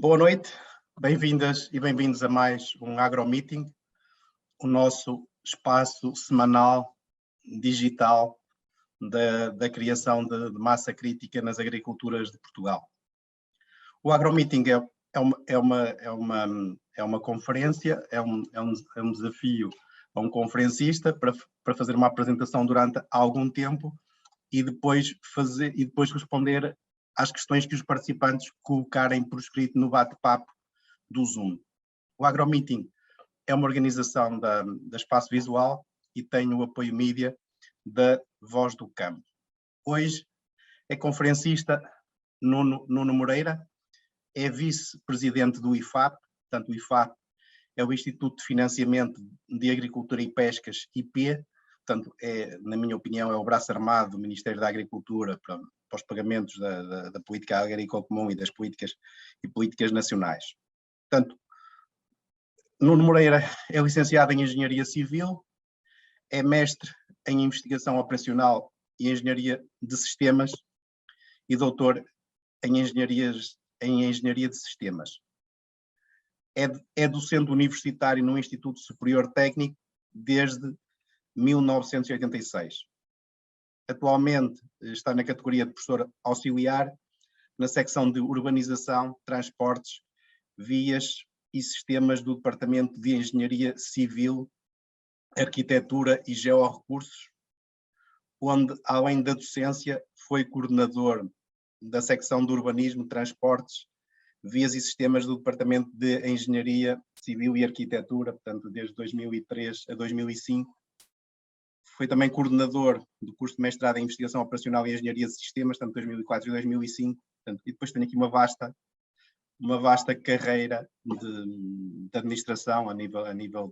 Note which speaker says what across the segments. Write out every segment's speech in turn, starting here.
Speaker 1: Boa noite, bem-vindas e bem-vindos a mais um AgroMeeting, o nosso espaço semanal digital da criação de massa crítica nas agriculturas de Portugal. O AgroMeeting é uma conferência, é um desafio a um conferencista para fazer uma apresentação durante algum tempo e depois responder às questões que os participantes colocarem por escrito no bate-papo do Zoom. O AgroMeeting é uma organização da Espaço Visual e tem o apoio mídia da Voz do Campo. Hoje é conferencista Nuno Moreira, é vice-presidente do IFAP, portanto o IFAP é o Instituto de Financiamento de Agricultura e Pescas, IP, portanto, na minha opinião, é o braço armado do Ministério da Agricultura para os pagamentos da política agrícola comum e das políticas nacionais. Portanto, Nuno Moreira é licenciado em Engenharia Civil, é mestre em Investigação Operacional e Engenharia de Sistemas e doutor em Engenharia de Sistemas. É docente universitário no Instituto Superior Técnico desde 1986. Atualmente está na categoria de professor auxiliar na secção de Urbanização, Transportes, Vias e Sistemas do Departamento de Engenharia Civil, Arquitetura e Georrecursos, onde, além da docência, foi coordenador da secção de Urbanismo, Transportes, Vias e Sistemas do Departamento de Engenharia Civil e Arquitetura, portanto, desde 2003 a 2005. Foi também coordenador do curso de mestrado em Investigação Operacional e Engenharia de Sistemas, tanto 2004 e 2005. Portanto, e depois tenho aqui uma vasta carreira de administração a nível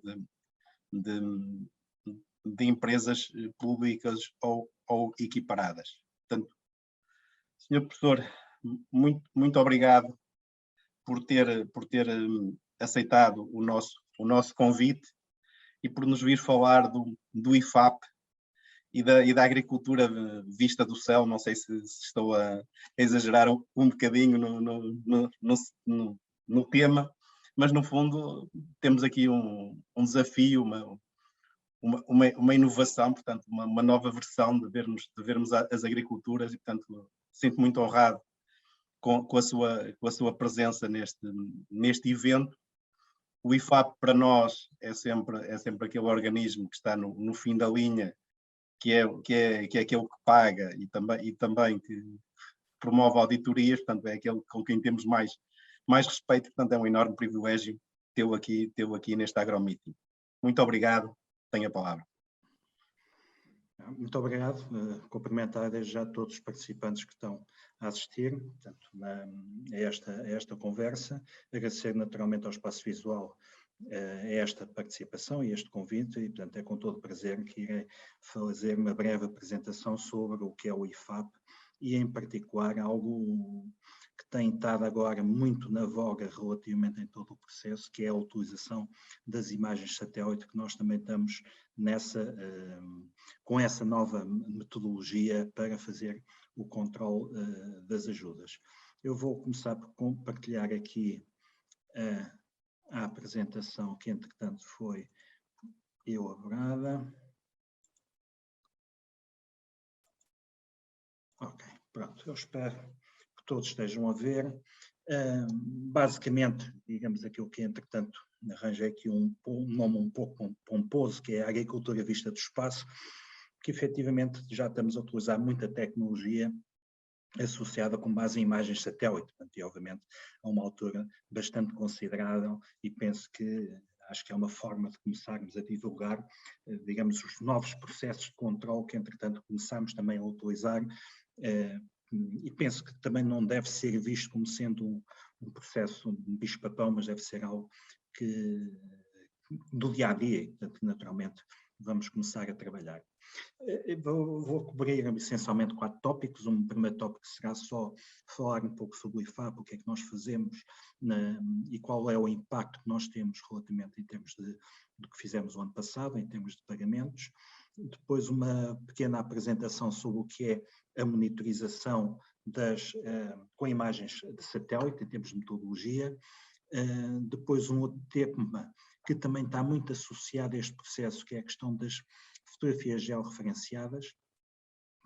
Speaker 1: de empresas públicas ou equiparadas. Portanto, Sr. Professor, muito obrigado por ter aceitado o nosso convite e por nos vir falar do IFAP e da agricultura vista do céu. Não sei se estou a exagerar um bocadinho no tema, mas no fundo temos aqui um desafio, uma inovação, portanto uma nova versão de vermos as agriculturas e, portanto, sinto muito honrado com a sua presença neste evento. O IFAP para nós é sempre aquele organismo que está no fim da linha, que é aquele que paga e também que promove auditorias, portanto é aquele com quem temos mais respeito, portanto é um enorme privilégio tê-lo aqui neste AgroMeeting. Muito obrigado, tenho a palavra.
Speaker 2: Muito obrigado, cumprimentar desde já todos os participantes que estão a assistir, portanto, a esta conversa, agradecer naturalmente ao Espaço Visual esta participação e este convite, e portanto é com todo prazer que irei fazer uma breve apresentação sobre o que é o IFAP e em particular algo que tem estado agora muito na voga relativamente em todo o processo, que é a utilização das imagens satélite, que nós também estamos com essa nova metodologia para fazer o controle das ajudas. Eu vou começar por compartilhar aqui a apresentação que, entretanto, foi elaborada. Ok, pronto, eu espero que todos estejam a ver. Basicamente, digamos aquilo que, entretanto, arranjei aqui um nome um pouco pomposo, que é a agricultura vista do espaço, que efetivamente já estamos a utilizar muita tecnologia associada com base em imagens satélite, portanto, e obviamente a uma altura bastante considerável, e penso que acho que é uma forma de começarmos a divulgar, digamos, os novos processos de controle que, entretanto, começamos também a utilizar, e penso que também não deve ser visto como sendo um processo de bicho-papão, mas deve ser algo do dia-a-dia, portanto, naturalmente, vamos começar a trabalhar. Vou cobrir essencialmente 4 tópicos. Um primeiro tópico será só falar um pouco sobre o IFAP, o que é que nós fazemos e qual é o impacto que nós temos relativamente em termos do que fizemos o ano passado, em termos de pagamentos. depois uma pequena apresentação sobre o que é a monitorização com imagens de satélite, em termos de metodologia. Depois um outro tema que também está muito associado a este processo, que é a questão das fotografias georreferenciadas,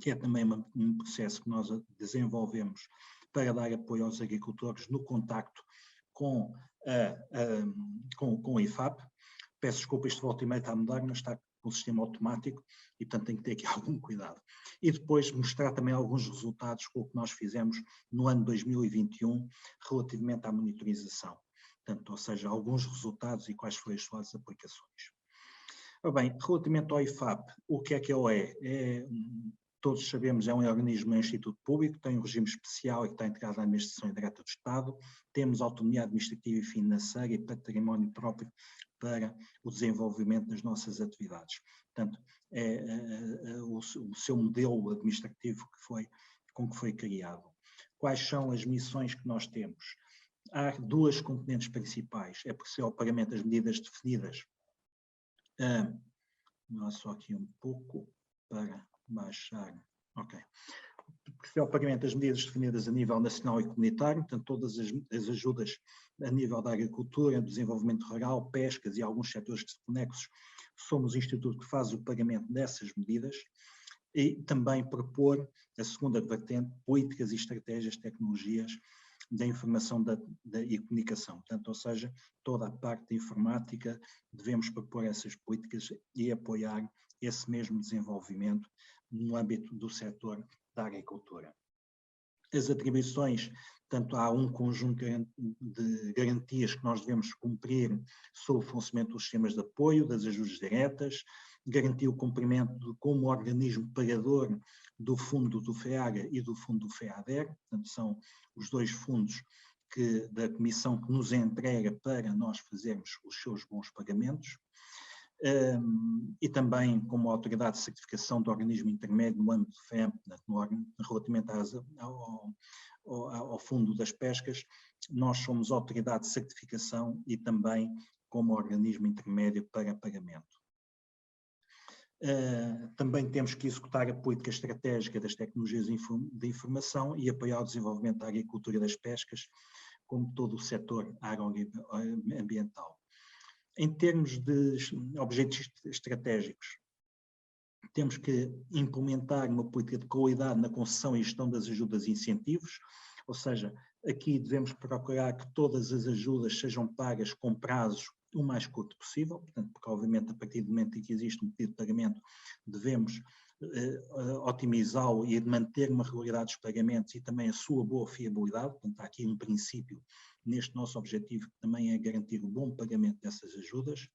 Speaker 2: que é também um processo que nós desenvolvemos para dar apoio aos agricultores no contacto com o IFAP. Peço desculpa, isto volta e meia está a mudar, mas está com o sistema automático e, portanto, tem que ter aqui algum cuidado. E depois mostrar também alguns resultados com o que nós fizemos no ano 2021 relativamente à monitorização. Portanto, ou seja, alguns resultados e quais foram as suas aplicações. Ora bem, relativamente ao IFAP, o que é o E? Todos sabemos, é um organismo, é um instituto público, tem um regime especial e que está integrado à administração indireta do Estado, temos autonomia administrativa e financeira e património próprio para o desenvolvimento das nossas atividades. Portanto, o seu modelo administrativo com que foi criado. Quais são as missões que nós temos? Há duas componentes principais, é proceder ao pagamento das medidas definidas. Só aqui um pouco para baixar. Ok. Proceder ao pagamento das medidas definidas a nível nacional e comunitário, portanto, todas as ajudas a nível da agricultura, desenvolvimento rural, pescas e alguns setores conexos, somos o instituto que faz o pagamento dessas medidas e também propor a segunda vertente, políticas e estratégias, tecnologias da informação e comunicação. Portanto, ou seja, toda a parte da informática, devemos propor essas políticas e apoiar esse mesmo desenvolvimento no âmbito do setor da agricultura. As atribuições, portanto, há um conjunto de garantias que nós devemos cumprir sobre o funcionamento dos sistemas de apoio, das ajudas diretas, garantir o cumprimento como organismo pagador do fundo do FEAGA e do fundo do FEADER, portanto, são os dois fundos da Comissão que nos entrega para nós fazermos os seus bons pagamentos. E também como autoridade de certificação do organismo intermédio no âmbito do FEM, relativamente ao fundo das pescas, nós somos autoridade de certificação e também como organismo intermédio para pagamento. Também temos que executar a política estratégica das tecnologias de informação e apoiar o desenvolvimento da agricultura e das pescas, como todo o setor agroambiental. Em termos de objetivos estratégicos, temos que implementar uma política de qualidade na concessão e gestão das ajudas e incentivos, ou seja, aqui devemos procurar que todas as ajudas sejam pagas com prazos o mais curto possível, portanto, porque obviamente a partir do momento em que existe um pedido de pagamento, devemos otimizá-lo e manter uma regularidade dos pagamentos e também a sua boa fiabilidade, portanto há aqui um princípio neste nosso objetivo que também é garantir o bom pagamento dessas ajudas,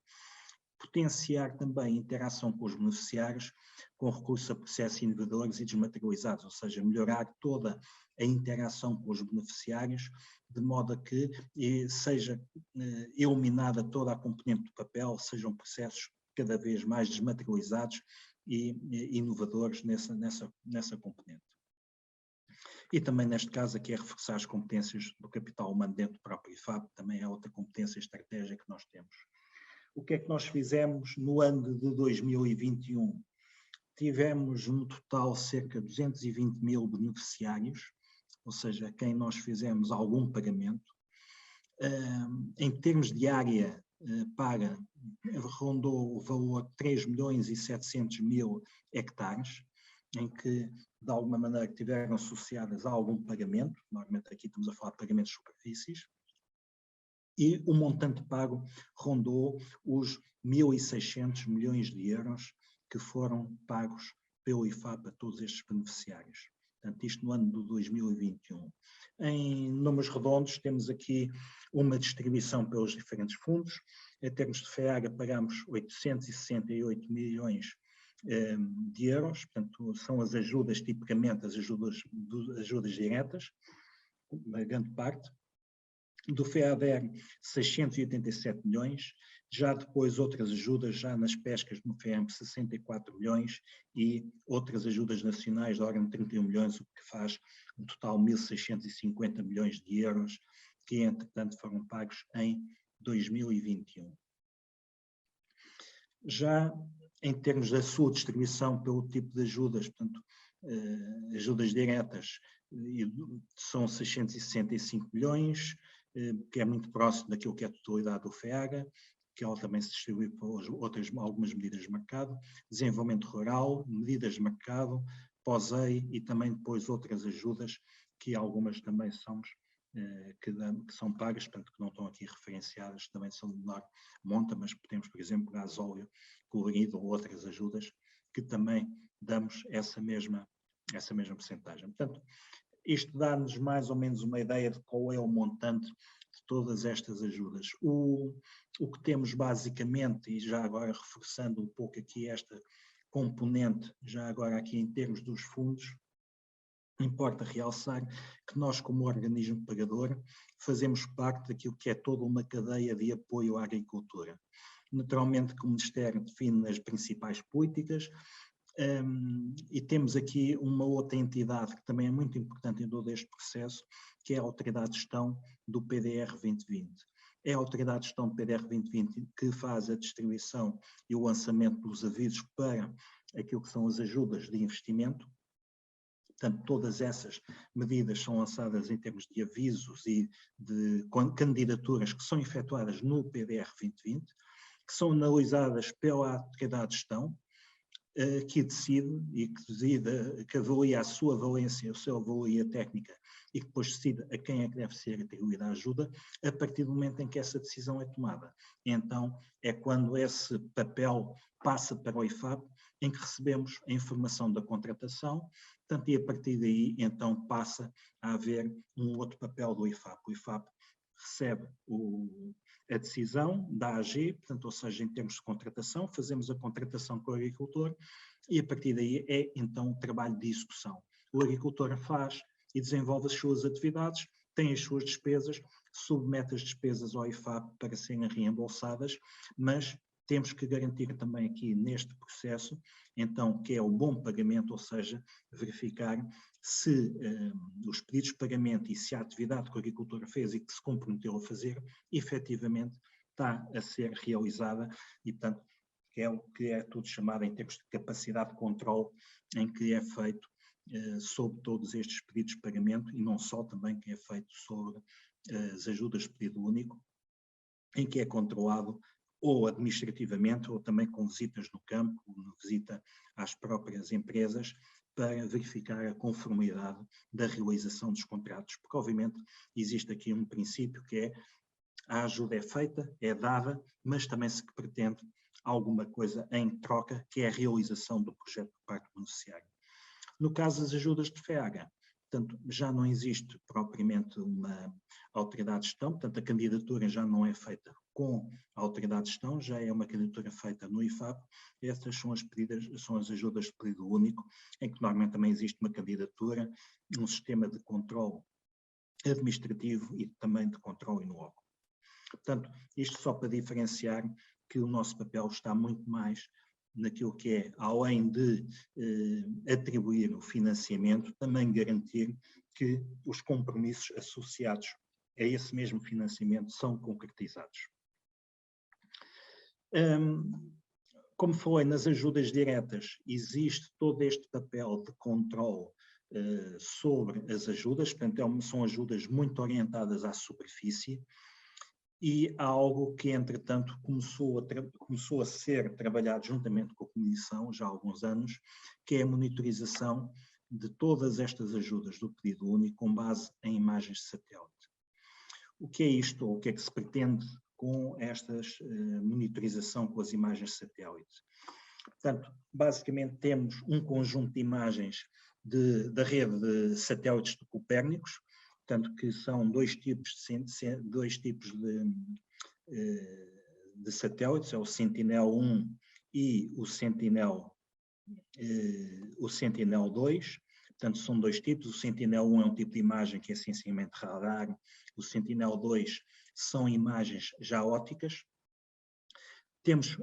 Speaker 2: potenciar também a interação com os beneficiários com recurso a processos inovadores e desmaterializados, ou seja, melhorar toda a interação com os beneficiários de modo a que seja eliminada toda a componente do papel, sejam processos cada vez mais desmaterializados e inovadores nessa componente. E também neste caso aqui é reforçar as competências do capital humano dentro do próprio IFAP, também é outra competência estratégica que nós temos. O que é que nós fizemos no ano de 2021? Tivemos no total cerca de 220 mil beneficiários, ou seja, a quem nós fizemos algum pagamento. Em termos de área paga, rondou o valor de 3.700.000 hectares, em que, de alguma maneira, tiveram associadas a algum pagamento, normalmente aqui estamos a falar de pagamentos de superfícies, e o montante pago rondou os 1.600 milhões de euros que foram pagos pelo IFAP a todos estes beneficiários. Portanto, isto no ano de 2021. Em números redondos, temos aqui uma distribuição pelos diferentes fundos. Em termos de FEAGA, pagamos 868 milhões de euros, portanto, são as ajudas, tipicamente as ajudas diretas, uma grande parte. Do FEADER, 687 milhões, já depois outras ajudas, já nas pescas no FEAMP, 64 milhões e outras ajudas nacionais de ordem de 31 milhões, o que faz um total de 1.650 milhões de euros, que entretanto foram pagos em 2021. Já em termos da sua distribuição pelo tipo de ajudas, portanto, ajudas diretas, são 665 milhões, que é muito próximo daquilo que é a totalidade do FEAGA, que ela também se distribui para algumas medidas de mercado, desenvolvimento rural, medidas de mercado, POSEI e também depois outras ajudas, que algumas também que são pagas, portanto, que não estão aqui referenciadas, também são de menor monta, mas temos, por exemplo, gasóleo, colorido ou outras ajudas, que também damos essa mesma percentagem. Portanto, isto dá-nos mais ou menos uma ideia de qual é o montante de todas estas ajudas. O que temos basicamente, e já agora reforçando um pouco aqui esta componente, já agora aqui em termos dos fundos, importa realçar que nós, como organismo pagador, fazemos parte daquilo que é toda uma cadeia de apoio à agricultura. Naturalmente que o Ministério define as principais políticas, e temos aqui uma outra entidade que também é muito importante em todo este processo, que é a Autoridade de Gestão do PDR 2020. É a Autoridade de Gestão do PDR 2020 que faz a distribuição e o lançamento dos avisos para aquilo que são as ajudas de investimento. Portanto, todas essas medidas são lançadas em termos de avisos e de candidaturas que são efetuadas no PDR 2020, que são analisadas pela Autoridade de Gestão, que decide e que avalia a sua valência, a sua avalia técnica e que depois decide a quem é que deve ser atribuída a ajuda, a partir do momento em que essa decisão é tomada. Então, é quando esse papel passa para o IFAP, em que recebemos a informação da contratação, portanto, e a partir daí, então, passa a haver um outro papel do IFAP. O IFAP recebe a decisão da AG, portanto, ou seja, em termos de contratação, fazemos a contratação com o agricultor e a partir daí é então o trabalho de execução. O agricultor faz e desenvolve as suas atividades, tem as suas despesas, submete as despesas ao IFAP para serem reembolsadas, mas temos que garantir também aqui neste processo, então, que é o bom pagamento, ou seja, verificar se os pedidos de pagamento e se a atividade que o agricultor fez e que se comprometeu a fazer, efetivamente está a ser realizada e, portanto, é o que é tudo chamado em termos de capacidade de controle, em que é feito sobre todos estes pedidos de pagamento e não só, também que é feito sobre as ajudas de pedido único, em que é controlado ou administrativamente ou também com visitas no campo, visita às próprias empresas, para verificar a conformidade da realização dos contratos, porque obviamente existe aqui um princípio que é a ajuda é feita, é dada, mas também se pretende alguma coisa em troca, que é a realização do projeto por parte do beneficiário. No caso das ajudas de FEAGA, portanto, já não existe propriamente uma autoridade de gestão, portanto, a candidatura já não é feita com a autoridade de gestão, já é uma candidatura feita no IFAP. Estas são as ajudas de pedido único, em que normalmente também existe uma candidatura, um sistema de controle administrativo e também de controle in loco. Portanto, isto só para diferenciar que o nosso papel está muito mais naquilo que é, além de atribuir o financiamento, também garantir que os compromissos associados a esse mesmo financiamento são concretizados. Como falei, nas ajudas diretas existe todo este papel de controle sobre as ajudas, portanto são ajudas muito orientadas à superfície, e há algo que, entretanto, começou a ser trabalhado juntamente com a Comissão já há alguns anos, que é a monitorização de todas estas ajudas do pedido único com base em imagens de satélite. O que é isto, ou o que é que se pretende com esta monitorização com as imagens de satélite? Portanto, basicamente temos um conjunto de imagens da rede de satélites de Copérnicos, portanto, que são dois tipos de satélites, é o Sentinel-1 e o Sentinel-2. Portanto, são dois tipos. O Sentinel-1 é um tipo de imagem que é essencialmente radar. O Sentinel-2 são imagens já ópticas. Temos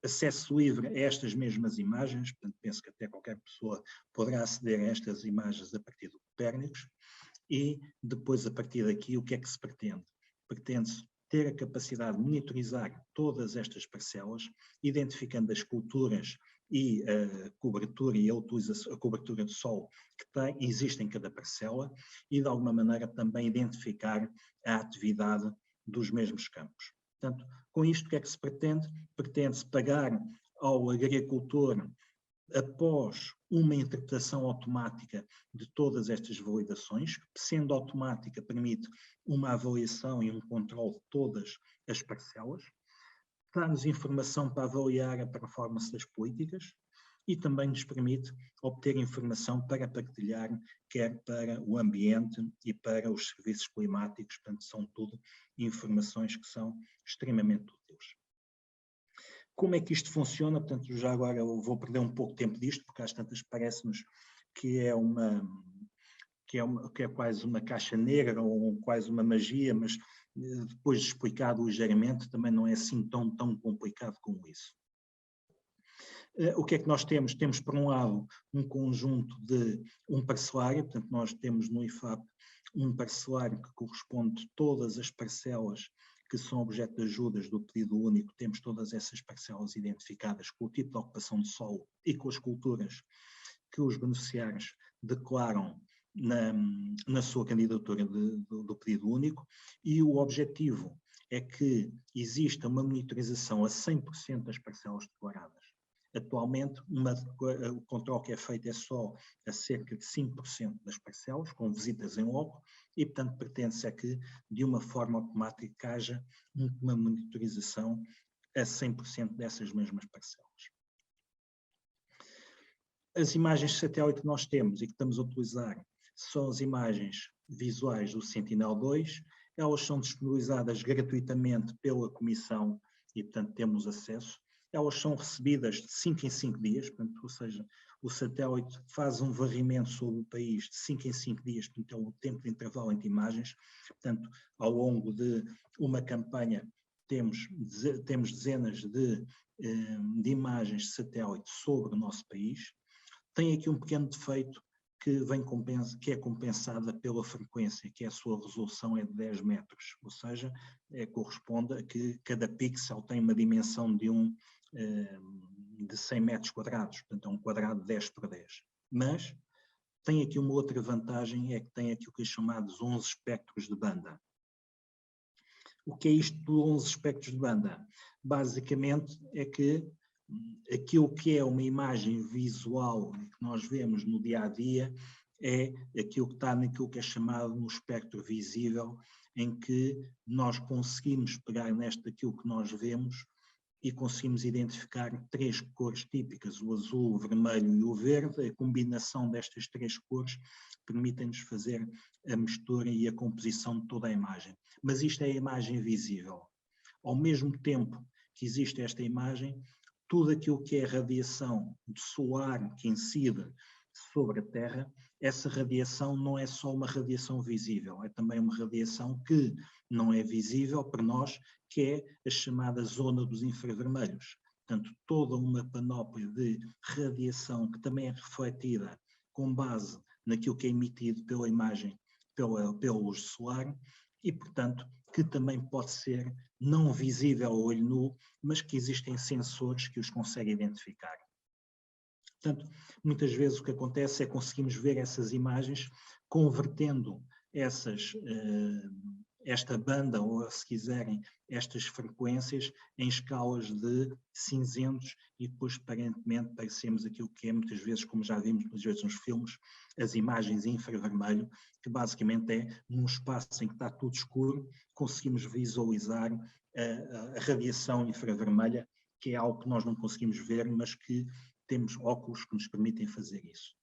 Speaker 2: acesso livre a estas mesmas imagens, portanto, penso que até qualquer pessoa poderá aceder a estas imagens a partir do Copérnicos. E depois, a partir daqui, o que é que se pretende? Pretende-se ter a capacidade de monitorizar todas estas parcelas, identificando as culturas e a cobertura e a cobertura de solo que existe em cada parcela e, de alguma maneira, também identificar a atividade dos mesmos campos. Portanto, com isto, o que é que se pretende? Pretende-se pagar ao agricultor, após uma interpretação automática de todas estas validações, que, sendo automática, permite uma avaliação e um controle de todas as parcelas, dá-nos informação para avaliar a performance das políticas e também nos permite obter informação para partilhar, quer para o ambiente e para os serviços climáticos. Portanto, são tudo informações que são extremamente úteis. Como é que isto funciona? Portanto, já agora eu vou perder um pouco de tempo disto, porque às tantas parece-nos que é quase uma caixa negra ou quase uma magia, mas depois de explicado ligeiramente, também não é assim tão complicado como isso. O que é que nós temos? Temos, por um lado, um conjunto de um parcelário, portanto, nós temos no IFAP um parcelário que corresponde a todas as parcelas que são objeto de ajudas do pedido único, temos todas essas parcelas identificadas com o tipo de ocupação de solo e com as culturas que os beneficiários declaram na sua candidatura do pedido único, e o objetivo é que exista uma monitorização a 100% das parcelas declaradas. Atualmente, o controle que é feito é só a cerca de 5% das parcelas, com visitas em loco, e, portanto, pretende-se que, de uma forma automática, haja uma monitorização a 100% dessas mesmas parcelas. As imagens de satélite que nós temos e que estamos a utilizar são as imagens visuais do Sentinel-2, elas são disponibilizadas gratuitamente pela Comissão e, portanto, temos acesso. Elas são recebidas de 5 em 5 dias, portanto, ou seja, o satélite faz um varrimento sobre o país de 5 em 5 dias, portanto, é o tempo de intervalo entre imagens. Portanto, ao longo de uma campanha, temos dezenas de imagens de satélite sobre o nosso país. Tem aqui um pequeno defeito que é compensada pela frequência, que é a sua resolução é de 10 metros, ou seja, corresponde a que cada pixel tem uma dimensão de 100 metros quadrados, portanto é um quadrado de 10 por 10. Mas tem aqui uma outra vantagem, é que tem aqui o que é chamados 11 espectros de banda. O que é isto de 11 espectros de banda? Basicamente é que aquilo que é uma imagem visual que nós vemos no dia-a-dia é aquilo que está naquilo que é chamado no espectro visível, em que nós conseguimos pegar aquilo que nós vemos e conseguimos identificar 3 cores típicas, o azul, o vermelho e o verde. A combinação destas 3 cores permite-nos fazer a mistura e a composição de toda a imagem. Mas isto é a imagem visível. Ao mesmo tempo que existe esta imagem, tudo aquilo que é radiação solar que incide sobre a Terra, essa radiação não é só uma radiação visível, é também uma radiação que não é visível para nós, que é a chamada zona dos infravermelhos. Portanto, toda uma panóplia de radiação que também é refletida com base naquilo que é emitido pela imagem, pela luz solar, e, portanto, que também pode ser não visível ao olho nu, mas que existem sensores que os conseguem identificar. Portanto, muitas vezes o que acontece é que conseguimos ver essas imagens convertendo esta banda, ou se quiserem, estas frequências em escalas de cinzentos, e depois aparentemente parecemos aquilo que é muitas vezes, como já vimos muitas vezes nos filmes, as imagens em infravermelho, que basicamente é num espaço em que está tudo escuro, conseguimos visualizar a radiação infravermelha, que é algo que nós não conseguimos ver, mas que temos óculos que nos permitem fazer isso.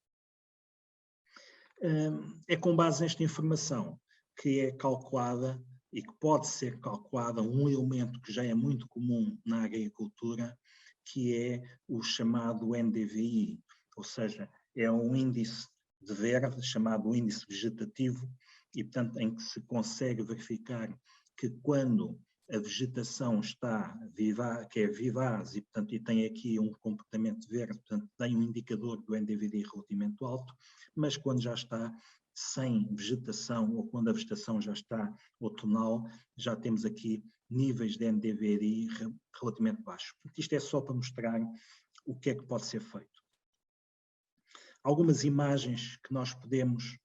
Speaker 2: É com base nesta informação que é calculada e que pode ser calculada um elemento que já é muito comum na agricultura, que é o chamado NDVI, ou seja, é um índice de verde chamado índice vegetativo, e portanto em que se consegue verificar que quando a vegetação está viva, que é vivaz e portanto e tem aqui um comportamento verde, portanto tem um indicador do NDVI relativamente alto, mas quando já está sem vegetação ou quando a vegetação já está outonal, já temos aqui níveis de NDVI relativamente baixos. Isto é só para mostrar o que é que pode ser feito. Algumas imagens que nós podemos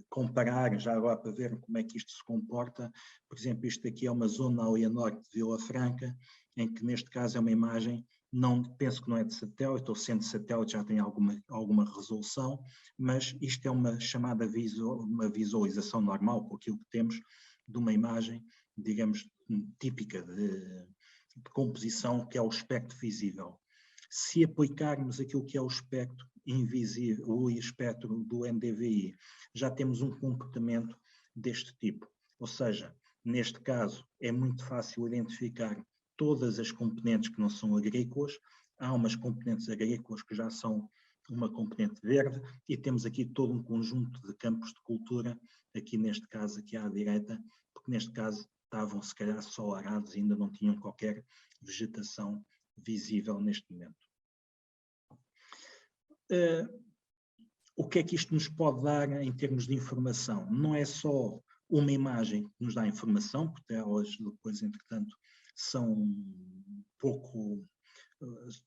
Speaker 2: comparar, já agora para ver como é que isto se comporta. Por exemplo, isto aqui é uma zona ali a norte de Vila Franca, em que neste caso é uma imagem, penso que não é de satélite, ou sendo de satélite já tem alguma resolução, mas isto é uma chamada uma visualização normal, com aquilo que temos de uma imagem, digamos, típica de composição, que é o espectro visível. Se aplicarmos aquilo que é o espectro invisível, o espectro do NDVI, já temos um comportamento deste tipo. Ou seja, neste caso, é muito fácil identificar todas as componentes que não são agrícolas. Há umas componentes agrícolas que já são uma componente verde e temos aqui todo um conjunto de campos de cultura, aqui neste caso, aqui à direita, porque neste caso estavam se calhar só arados e ainda não tinham qualquer vegetação visível neste momento. O que é que isto nos pode dar em termos de informação? Não é só uma imagem que nos dá informação, porque elas depois, entretanto,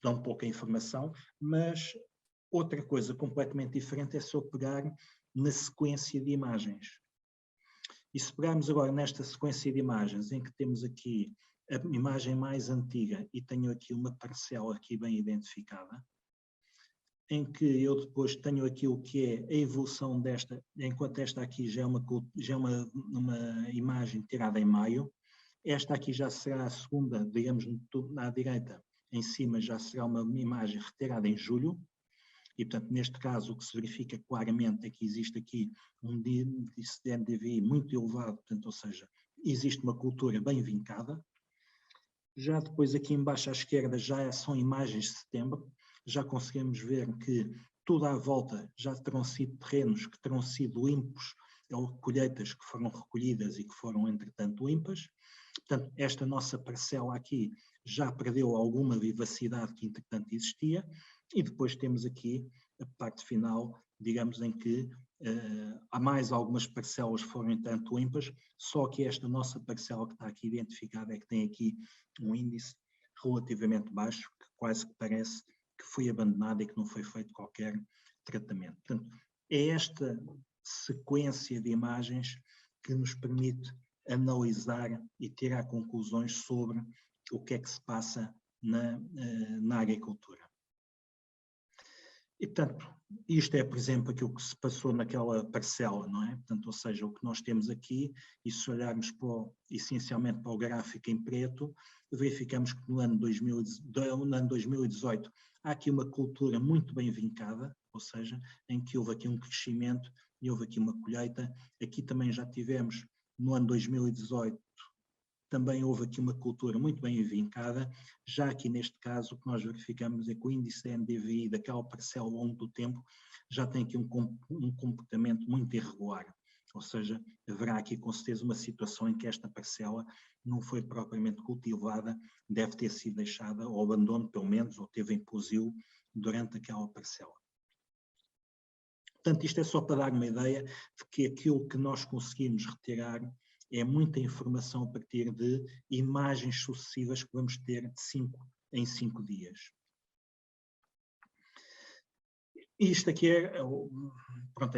Speaker 2: dão pouca informação, mas outra coisa completamente diferente é só pegar na sequência de imagens. E se pegarmos agora nesta sequência de imagens, em que temos aqui a imagem mais antiga e tenho aqui uma parcela aqui bem identificada, em que eu depois tenho aqui o que é a evolução desta, enquanto esta aqui já é uma imagem tirada em maio, esta aqui já será a segunda, digamos, à direita, em cima já será uma imagem retirada em julho, e portanto neste caso o que se verifica claramente é que existe aqui um índice de NDVI muito elevado, portanto, ou seja, existe uma cultura bem vincada. Já depois aqui embaixo à esquerda já são imagens de setembro, já conseguimos ver que toda à volta já terão sido terrenos que terão sido limpos, ou colheitas que foram recolhidas e que foram entretanto limpas. Portanto, esta nossa parcela aqui já perdeu alguma vivacidade que entretanto existia, e depois temos aqui a parte final, digamos, em que há mais algumas parcelas que foram entanto limpas, só que esta nossa parcela que está aqui identificada é que tem aqui um índice relativamente baixo, que quase que parece que foi abandonada e que não foi feito qualquer tratamento. Portanto, é esta sequência de imagens que nos permite analisar e tirar conclusões sobre o que é que se passa na agricultura. E, portanto, isto é, por exemplo, aquilo que se passou naquela parcela, não é? Portanto, ou seja, o que nós temos aqui, e se olharmos essencialmente para o gráfico em preto, verificamos que no ano 2018 há aqui uma cultura muito bem vincada, ou seja, em que houve aqui um crescimento e houve aqui uma colheita. Aqui também já tivemos, no ano 2018, também houve aqui uma cultura muito bem vincada. Já aqui neste caso, o que nós verificamos é que o índice de NDVI daquela parcela ao longo do tempo já tem aqui um comportamento muito irregular. Ou seja, haverá aqui com certeza uma situação em que esta parcela não foi propriamente cultivada, deve ter sido deixada ao abandono, pelo menos, ou teve em pousio durante aquela parcela. Portanto, isto é só para dar uma ideia de que aquilo que nós conseguimos retirar é muita informação a partir de imagens sucessivas que vamos ter de 5 em 5 dias. Isto aqui é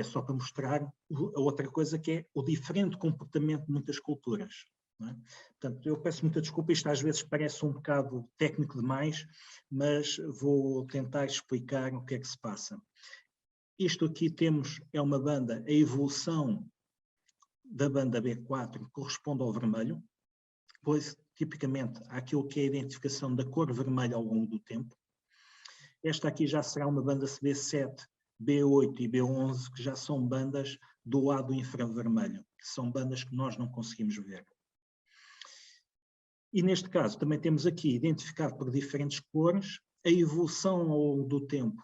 Speaker 2: só para mostrar a outra coisa, que é o diferente comportamento de muitas culturas. Não é? Portanto, eu peço muita desculpa, isto às vezes parece um bocado técnico demais, mas vou tentar explicar o que é que se passa. Isto aqui é uma banda, a evolução da banda B4 corresponde ao vermelho, pois tipicamente àquilo que é a identificação da cor vermelha ao longo do tempo. Esta aqui já será uma banda B7, B8 e B11, que já são bandas do lado infravermelho, que são bandas que nós não conseguimos ver. E neste caso também temos aqui, identificado por diferentes cores, a evolução ao longo do tempo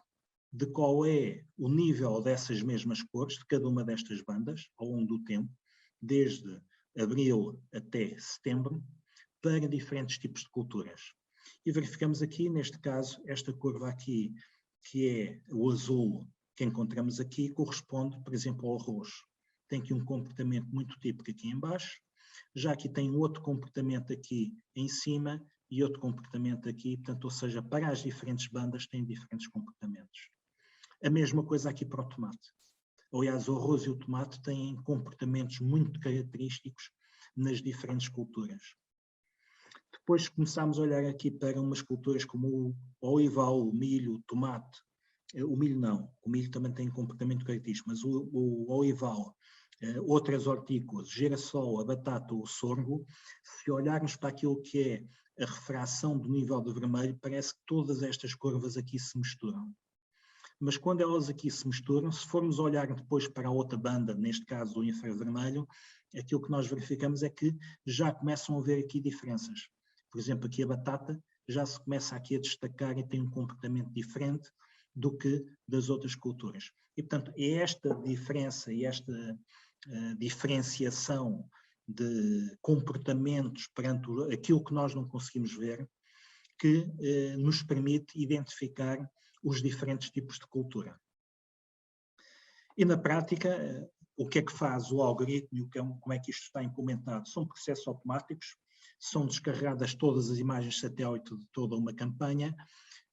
Speaker 2: de qual é o nível dessas mesmas cores, de cada uma destas bandas, ao longo do tempo, desde abril até setembro, para diferentes tipos de culturas. E verificamos aqui, neste caso, esta curva aqui, que é o azul, que encontramos aqui corresponde, por exemplo, ao arroz. Tem aqui um comportamento muito típico aqui em baixo, já aqui tem outro comportamento aqui em cima e outro comportamento aqui, portanto, ou seja, para as diferentes bandas têm diferentes comportamentos. A mesma coisa aqui para o tomate. Aliás, o arroz e o tomate têm comportamentos muito característicos nas diferentes culturas. Depois começámos a olhar aqui para umas culturas como o olival, o milho, o tomate. O milho não, o milho também tem comportamento característico, mas o olival, outras hortícolas, girassol, a batata, o sorgo, se olharmos para aquilo que é a refração do nível de vermelho, parece que todas estas curvas aqui se misturam. Mas quando elas aqui se misturam, se formos olhar depois para a outra banda, neste caso o infravermelho, aquilo que nós verificamos é que já começam a haver aqui diferenças. Por exemplo, aqui a batata já se começa aqui a destacar e tem um comportamento diferente do que das outras culturas. E, portanto, é esta diferença e esta diferenciação de comportamentos perante aquilo que nós não conseguimos ver que nos permite identificar os diferentes tipos de cultura. E na prática, o que é que faz o algoritmo e como é que isto está implementado? São processos automáticos, são descarregadas todas as imagens satélite de toda uma campanha,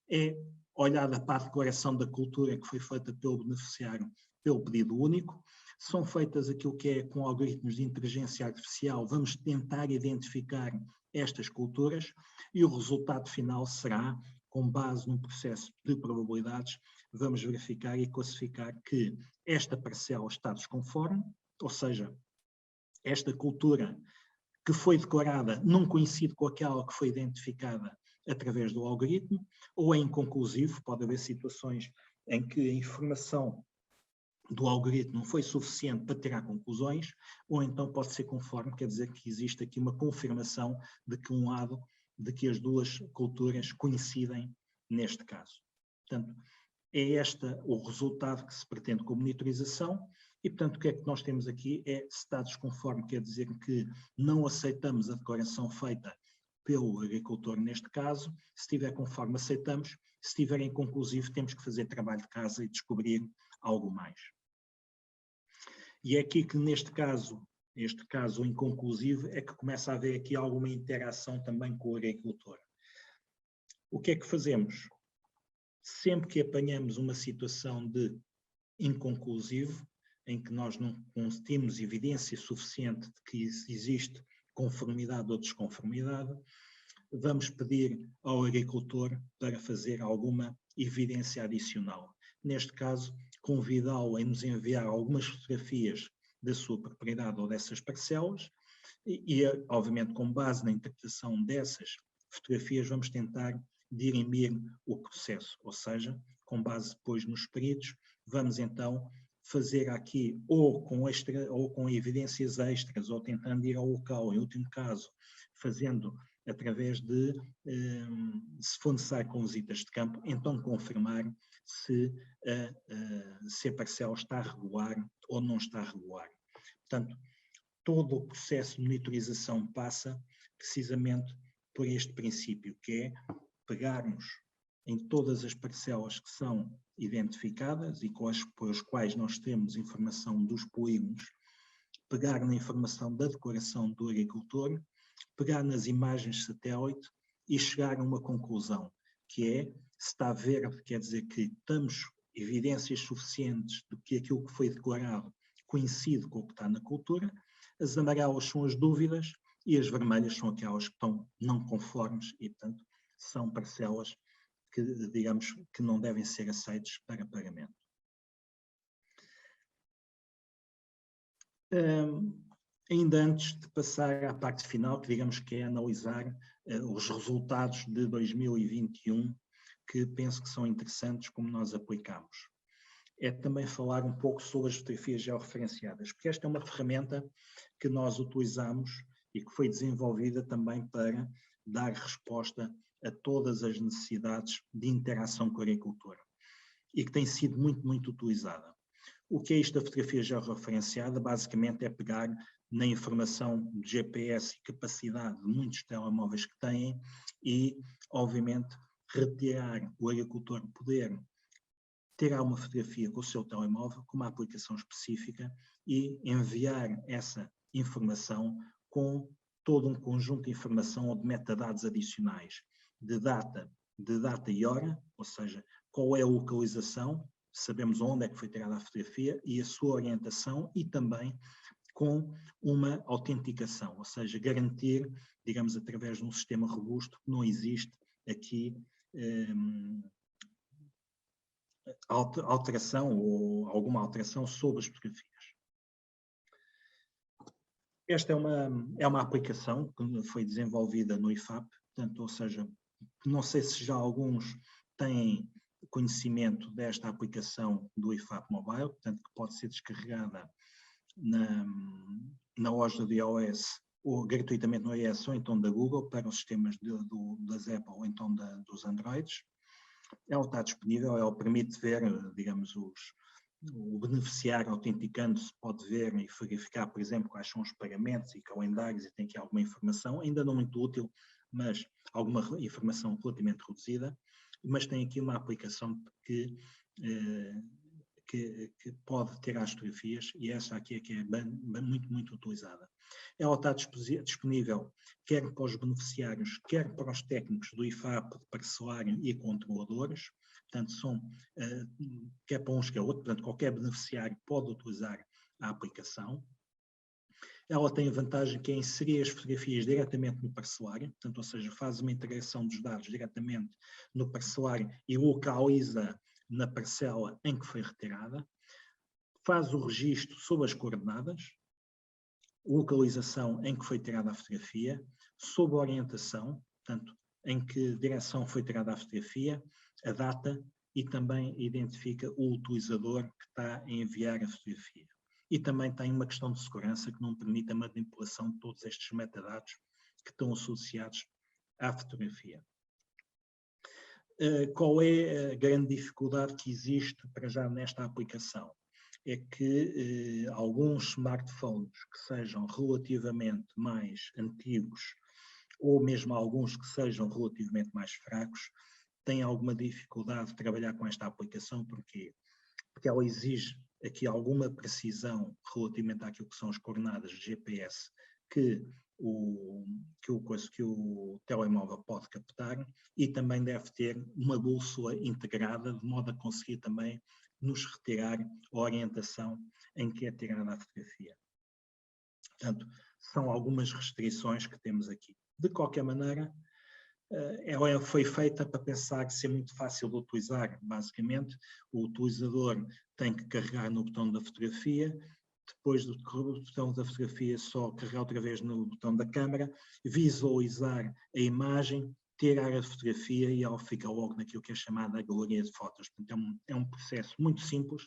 Speaker 2: é olhada para a declaração da cultura que foi feita pelo beneficiário pelo pedido único, são feitas aquilo que é com algoritmos de inteligência artificial, vamos tentar identificar estas culturas e o resultado final será, com base num processo de probabilidades, vamos verificar e classificar que esta parcela está desconforme, ou seja, esta cultura que foi declarada não coincide com aquela que foi identificada através do algoritmo, ou é inconclusivo, pode haver situações em que a informação do algoritmo não foi suficiente para tirar conclusões, ou então pode ser conforme, quer dizer que existe aqui uma confirmação de que de que as duas culturas coincidem neste caso. Portanto, é este o resultado que se pretende com a monitorização e, portanto, o que é que nós temos aqui é está desconforme, quer dizer que não aceitamos a declaração feita pelo agricultor neste caso, se estiver conforme aceitamos, se estiver inconclusivo temos que fazer trabalho de casa e descobrir algo mais. E é aqui que neste caso inconclusivo, é que começa a haver aqui alguma interação também com o agricultor. O que é que fazemos? Sempre que apanhamos uma situação de inconclusivo, em que nós não temos evidência suficiente de que existe conformidade ou desconformidade, vamos pedir ao agricultor para fazer alguma evidência adicional. Neste caso, convidá-lo a nos enviar algumas fotografias da sua propriedade ou dessas parcelas e, obviamente, com base na interpretação dessas fotografias, vamos tentar dirimir o processo, ou seja, com base depois nos peritos, vamos então fazer aqui ou com evidências extras, ou tentando ir ao local, em último caso, fazendo através de, se for necessário com visitas de campo, então confirmar se a parcela está regular ou não está regular. Portanto, todo o processo de monitorização passa precisamente por este princípio, que é pegarmos em todas as parcelas que são identificadas e por as quais nós temos informação dos polígonos, pegar na informação da declaração do agricultor, pegar nas imagens satélite e chegar a uma conclusão, que é, se está verde, quer dizer que temos evidências suficientes de que aquilo que foi declarado coincide com o que está na cultura, as amarelas são as dúvidas e as vermelhas são aquelas que estão não conformes e, portanto, são parcelas que, digamos, que não devem ser aceites para pagamento. Ainda antes de passar à parte final, que digamos que é analisar os resultados de 2021, que penso que são interessantes como nós aplicamos. É também falar um pouco sobre as fotografias georreferenciadas, porque esta é uma ferramenta que nós utilizamos e que foi desenvolvida também para dar resposta a todas as necessidades de interação com a agricultura e que tem sido muito, muito utilizada. O que é isto da fotografia georreferenciada? Basicamente é pegar na informação de GPS e capacidade de muitos telemóveis que têm e, obviamente, retirar o agricultor poder tirar uma fotografia com o seu telemóvel, com uma aplicação específica, e enviar essa informação com todo um conjunto de informação ou de metadados adicionais, de data e hora, ou seja, qual é a localização, sabemos onde é que foi tirada a fotografia e a sua orientação, e também com uma autenticação, ou seja, garantir, digamos, através de um sistema robusto, que não existe aqui alteração ou alguma alteração sobre as fotografias. Esta é uma aplicação que foi desenvolvida no IFAP, portanto, ou seja, não sei se já alguns têm conhecimento desta aplicação do IFAP Mobile, portanto, que pode ser descarregada na loja de iOS ou gratuitamente no iOS ou então da Google para os sistemas das Apple ou então dos Androids. Ela está disponível, ela permite ver, digamos, o beneficiário autenticando-se pode ver e verificar, por exemplo, quais são os pagamentos e calendários, e tem aqui alguma informação, ainda não muito útil, mas alguma informação relativamente reduzida, mas tem aqui uma aplicação que pode ter as fotografias, e essa aqui é que é muito, muito utilizada. Ela está disponível quer para os beneficiários, quer para os técnicos do IFAP, parcelário e controladores, portanto, quer para uns que é outro, portanto, qualquer beneficiário pode utilizar a aplicação. Ela tem a vantagem que é inserir as fotografias diretamente no parcelário, portanto, ou seja, faz uma integração dos dados diretamente no parcelário e localiza na parcela em que foi retirada, faz o registro sobre as coordenadas, localização em que foi tirada a fotografia, sob a orientação, portanto, em que direção foi tirada a fotografia, a data, e também identifica o utilizador que está a enviar a fotografia. E também tem uma questão de segurança que não permite a manipulação de todos estes metadados que estão associados à fotografia. Qual é a grande dificuldade que existe para já nesta aplicação? É que alguns smartphones que sejam relativamente mais antigos, ou mesmo alguns que sejam relativamente mais fracos, têm alguma dificuldade de trabalhar com esta aplicação. Porquê? Porque ela exige aqui alguma precisão relativamente àquilo que são as coordenadas de GPS que o telemóvel pode captar, e também deve ter uma bússola integrada, de modo a conseguir também nos retirar a orientação em que é tirada a fotografia. Portanto, são algumas restrições que temos aqui. De qualquer maneira, ela foi feita para pensar ser muito fácil de utilizar. Basicamente, o utilizador tem que carregar no botão da fotografia, depois do botão da fotografia só carregar outra vez no botão da câmara, visualizar a imagem, tirar a fotografia e ela fica logo naquilo que é chamada a galeria de fotos. Portanto, é um processo muito simples,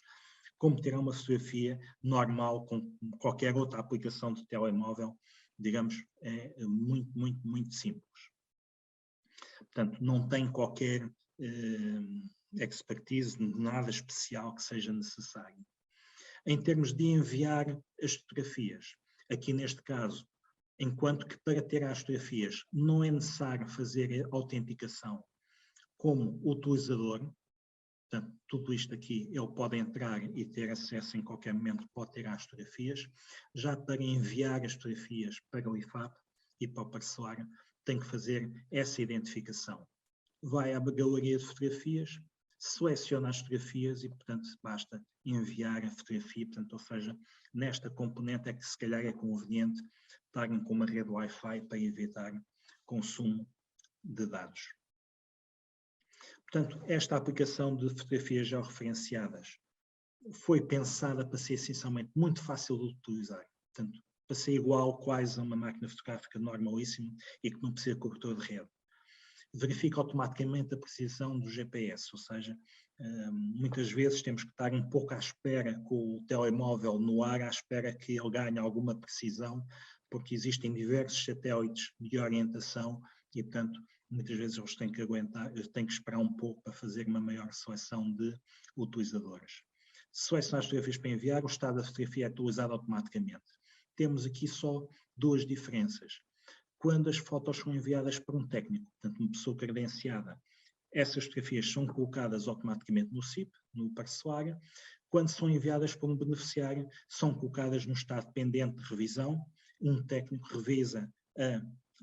Speaker 2: como tirar uma fotografia normal com qualquer outra aplicação de telemóvel, digamos, é muito, muito, muito simples. Portanto, não tem qualquer expertise, nada especial que seja necessário. Em termos de enviar as fotografias, aqui neste caso, enquanto que para ter as fotografias não é necessário fazer a autenticação como utilizador, portanto, tudo isto aqui ele pode entrar e ter acesso em qualquer momento, pode ter as fotografias. Já para enviar as fotografias para o IFAP e para o parcelário, tem que fazer essa identificação. Vai à galeria de fotografias, seleciona as fotografias e, portanto, basta enviar a fotografia. Portanto, ou seja, nesta componente é que se calhar é conveniente estarem com uma rede Wi-Fi para evitar consumo de dados. Portanto, esta aplicação de fotografias georreferenciadas foi pensada para ser essencialmente muito fácil de utilizar. Portanto, para ser igual quase a uma máquina fotográfica normalíssima e que não precisa de cobertor de rede. Verifica automaticamente a precisão do GPS, ou seja, muitas vezes temos que estar um pouco à espera com o telemóvel no ar, à espera que ele ganhe alguma precisão, porque existem diversos satélites de orientação e, portanto, muitas vezes eles têm que aguentar, têm que esperar um pouco para fazer uma maior seleção de utilizadores. Selecionar as fotografias para enviar, o estado da fotografia é atualizado automaticamente. Temos aqui só duas diferenças. Quando as fotos são enviadas por um técnico, portanto uma pessoa credenciada, Essas fotografias são colocadas automaticamente no CIP, no parcelário. Quando são enviadas para um beneficiário, são colocadas no estado pendente de revisão. Um técnico revisa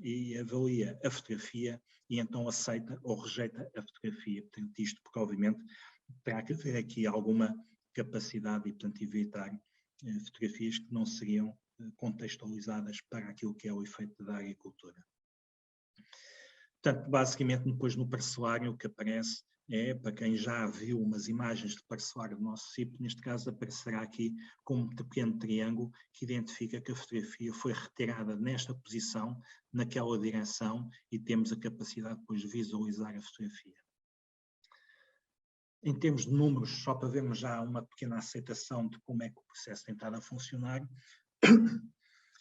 Speaker 2: e avalia a fotografia e então aceita ou rejeita a fotografia. Portanto, isto porque, obviamente, terá que haver aqui alguma capacidade e, portanto, evitar fotografias que não seriam contextualizadas para aquilo que é o efeito da agricultura. Portanto, basicamente, depois no parcelário o que aparece é, para quem já viu umas imagens de parcelário do nosso CIP, neste caso aparecerá aqui com um pequeno triângulo que identifica que a fotografia foi retirada nesta posição, naquela direção, e temos a capacidade depois de visualizar a fotografia. Em termos de números, só para vermos já uma pequena aceitação de como é que o processo tem estado a funcionar,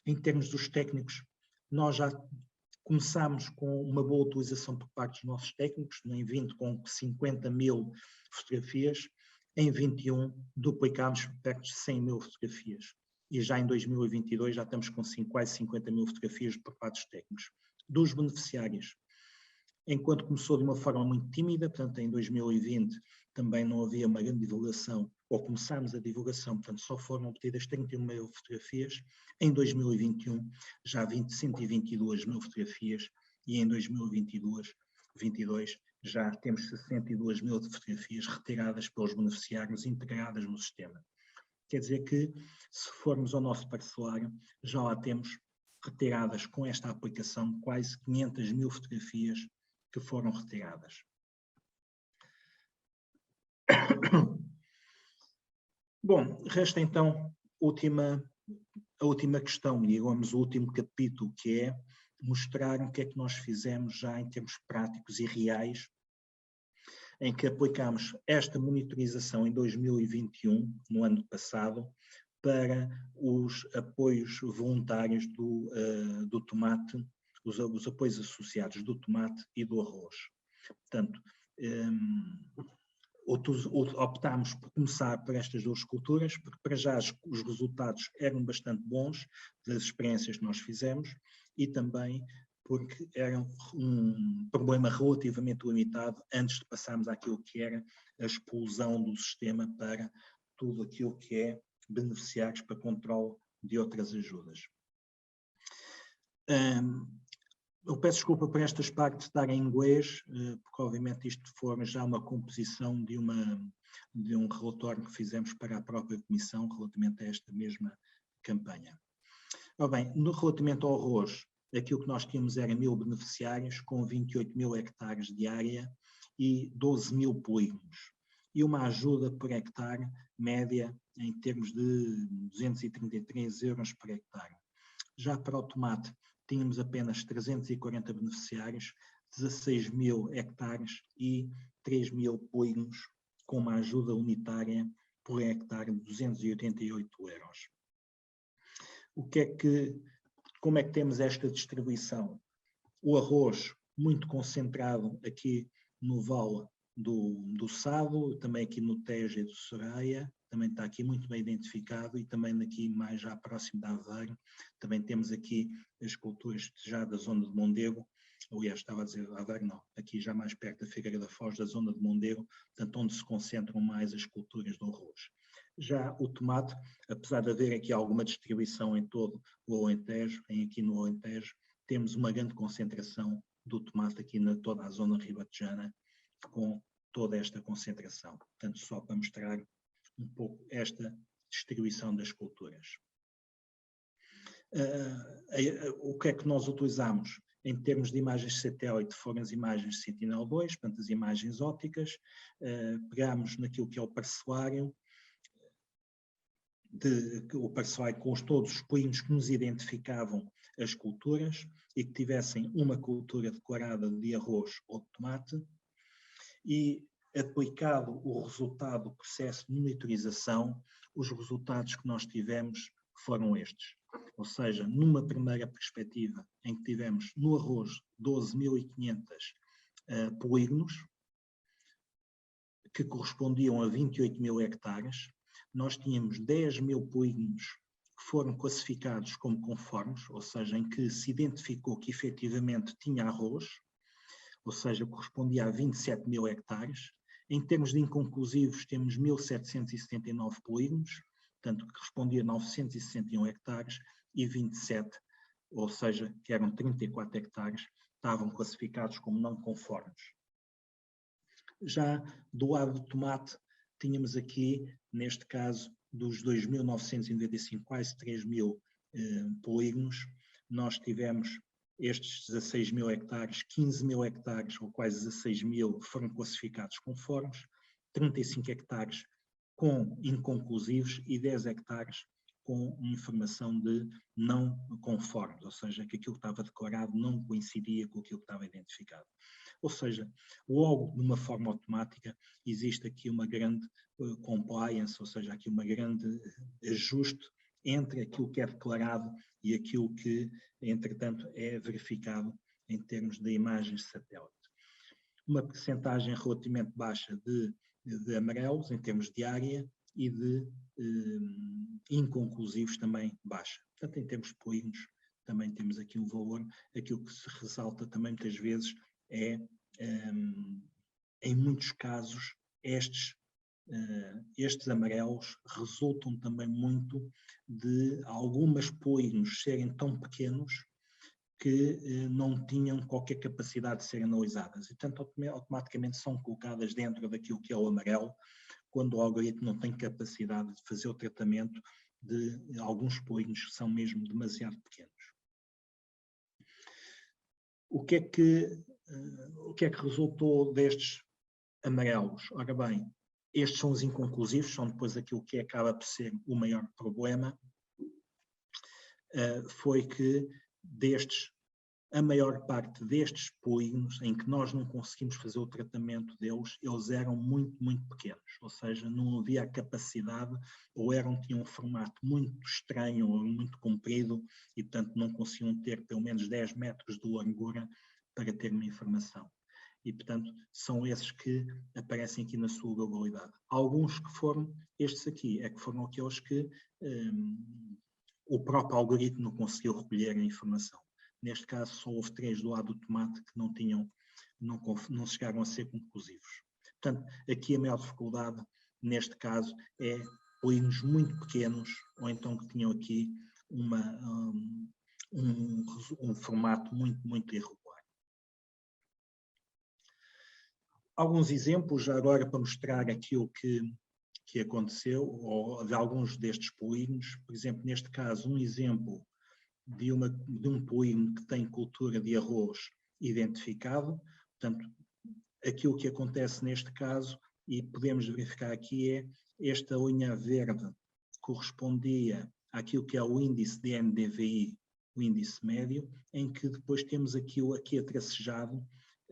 Speaker 2: em termos dos técnicos, nós já começámos com uma boa utilização por parte dos nossos técnicos, em 20 com 50 mil fotografias, em 21 duplicámos perto de 100 mil fotografias. E já em 2022 já estamos com quase 50 mil fotografias por parte dos técnicos. Dos beneficiários, enquanto começou de uma forma muito tímida, portanto em 2020 também não havia uma grande divulgação, ou começámos a divulgação, portanto só foram obtidas 31 mil fotografias, em 2021 já 122 mil fotografias e em 2022 já temos 62 mil fotografias retiradas pelos beneficiários integradas no sistema. Quer dizer que, se formos ao nosso parcelário, já lá temos retiradas com esta aplicação quase 500 mil fotografias que foram retiradas. Bom, resta então a última questão, digamos, o último capítulo, que é mostrar o que é que nós fizemos já em termos práticos e reais, em que aplicámos esta monitorização em 2021, no ano passado, para os apoios voluntários do tomate, os apoios associados do tomate e do arroz. Portanto, optámos por começar por estas duas culturas, porque para já os resultados eram bastante bons das experiências que nós fizemos e também porque era um problema relativamente limitado antes de passarmos àquilo que era a explosão do sistema para tudo aquilo que é beneficiários para controle de outras ajudas. Eu peço desculpa por estas partes estar em inglês, porque obviamente isto foi já uma composição de um relatório que fizemos para a própria Comissão relativamente a esta mesma campanha. Ora bem, relativamente ao arroz, aquilo que nós tínhamos era 1000 beneficiários com 28 mil hectares de área e 12 mil polígonos. E uma ajuda por hectare média em termos de 233 euros por hectare. Já para o tomate, tínhamos apenas 340 beneficiários, 16 mil hectares e 3 mil polígonos, com uma ajuda unitária por hectare de 288 euros. Como é que temos esta distribuição? O arroz muito concentrado aqui no Vale do Sado, também aqui no Tejo e do Soraya, também está aqui muito bem identificado, e também aqui mais já próximo de Aveiro, também temos aqui as culturas já da zona de Mondego, aliás estava a dizer Aveiro não, aqui já mais perto da Figueira da Foz, da zona de Mondego, portanto onde se concentram mais as culturas do arroz. Já o tomate, apesar de haver aqui alguma distribuição em todo o Alentejo, aqui no Alentejo, temos uma grande concentração do tomate aqui na toda a zona ribatejana, com toda esta concentração. Portanto, só para mostrar um pouco esta distribuição das culturas. O que é que nós utilizamos? Em termos de imagens de satélite, foram as imagens Sentinel-2, portanto, as imagens ópticas. Pegámos naquilo que é o parcelário, com todos os polígonos que nos identificavam as culturas e que tivessem uma cultura declarada de arroz ou de tomate, e aplicado o resultado do processo de monitorização, os resultados que nós tivemos foram estes. Ou seja, numa primeira perspectiva, em que tivemos no arroz 12.500 polígonos, que correspondiam a 28 mil hectares, nós tínhamos 10 mil polígonos que foram classificados como conformes, ou seja, em que se identificou que efetivamente tinha arroz, ou seja, correspondia a 27 mil hectares. Em termos de inconclusivos, temos 1.779 polígonos, portanto, que correspondia a 961 hectares, e 27, ou seja, que eram 34 hectares, estavam classificados como não conformes. Já do lado do tomate, tínhamos aqui, neste caso, dos 2.995, quase 3.000 polígonos, nós tivemos estes 16 mil hectares, 15 mil hectares, ou quase 16 mil, foram classificados conformes, 35 hectares com inconclusivos e 10 hectares com informação de não conformes, ou seja, que aquilo que estava declarado não coincidia com aquilo que estava identificado. Ou seja, logo de uma forma automática, existe aqui uma grande compliance, ou seja, aqui uma grande ajuste entre aquilo que é declarado e aquilo que, entretanto, é verificado em termos de imagens de satélite. Uma percentagem relativamente baixa de amarelos, em termos de área, e de inconclusivos também baixa. Portanto, em termos de polígonos, também temos aqui um valor. Aquilo que se ressalta também muitas vezes é, em muitos casos, estes amarelos resultam também muito de algumas polígonos serem tão pequenos que não tinham qualquer capacidade de serem analisadas e, portanto, automaticamente são colocadas dentro daquilo que é o amarelo, quando o algoritmo não tem capacidade de fazer o tratamento de alguns polígonos que são mesmo demasiado pequenos. O que é que resultou destes amarelos? Ora bem, estes são os inconclusivos, são depois aquilo que acaba por ser o maior problema, foi que a maior parte destes polígonos em que nós não conseguimos fazer o tratamento deles, eles eram muito, muito pequenos, ou seja, não havia a capacidade, ou tinham um formato muito estranho ou muito comprido e, portanto, não conseguiam ter pelo menos 10 metros de largura para ter uma informação. E, portanto, são esses que aparecem aqui na sua globalidade. Alguns que foram, estes aqui, que foram aqueles que o próprio algoritmo não conseguiu recolher a informação. Neste caso, só houve 3 do lado do tomate que não chegaram a ser conclusivos. Portanto, aqui a maior dificuldade, neste caso, é polígonos muito pequenos, ou então que tinham aqui um formato muito, muito irregular. Alguns exemplos, já agora, para mostrar aquilo que aconteceu, ou de alguns destes polígonos. Por exemplo, neste caso, um exemplo de um polígono que tem cultura de arroz identificado. Portanto, aquilo que acontece neste caso, e podemos verificar aqui, é esta linha verde correspondia àquilo que é o índice de NDVI, o índice médio, em que depois temos aquilo aqui atracejado,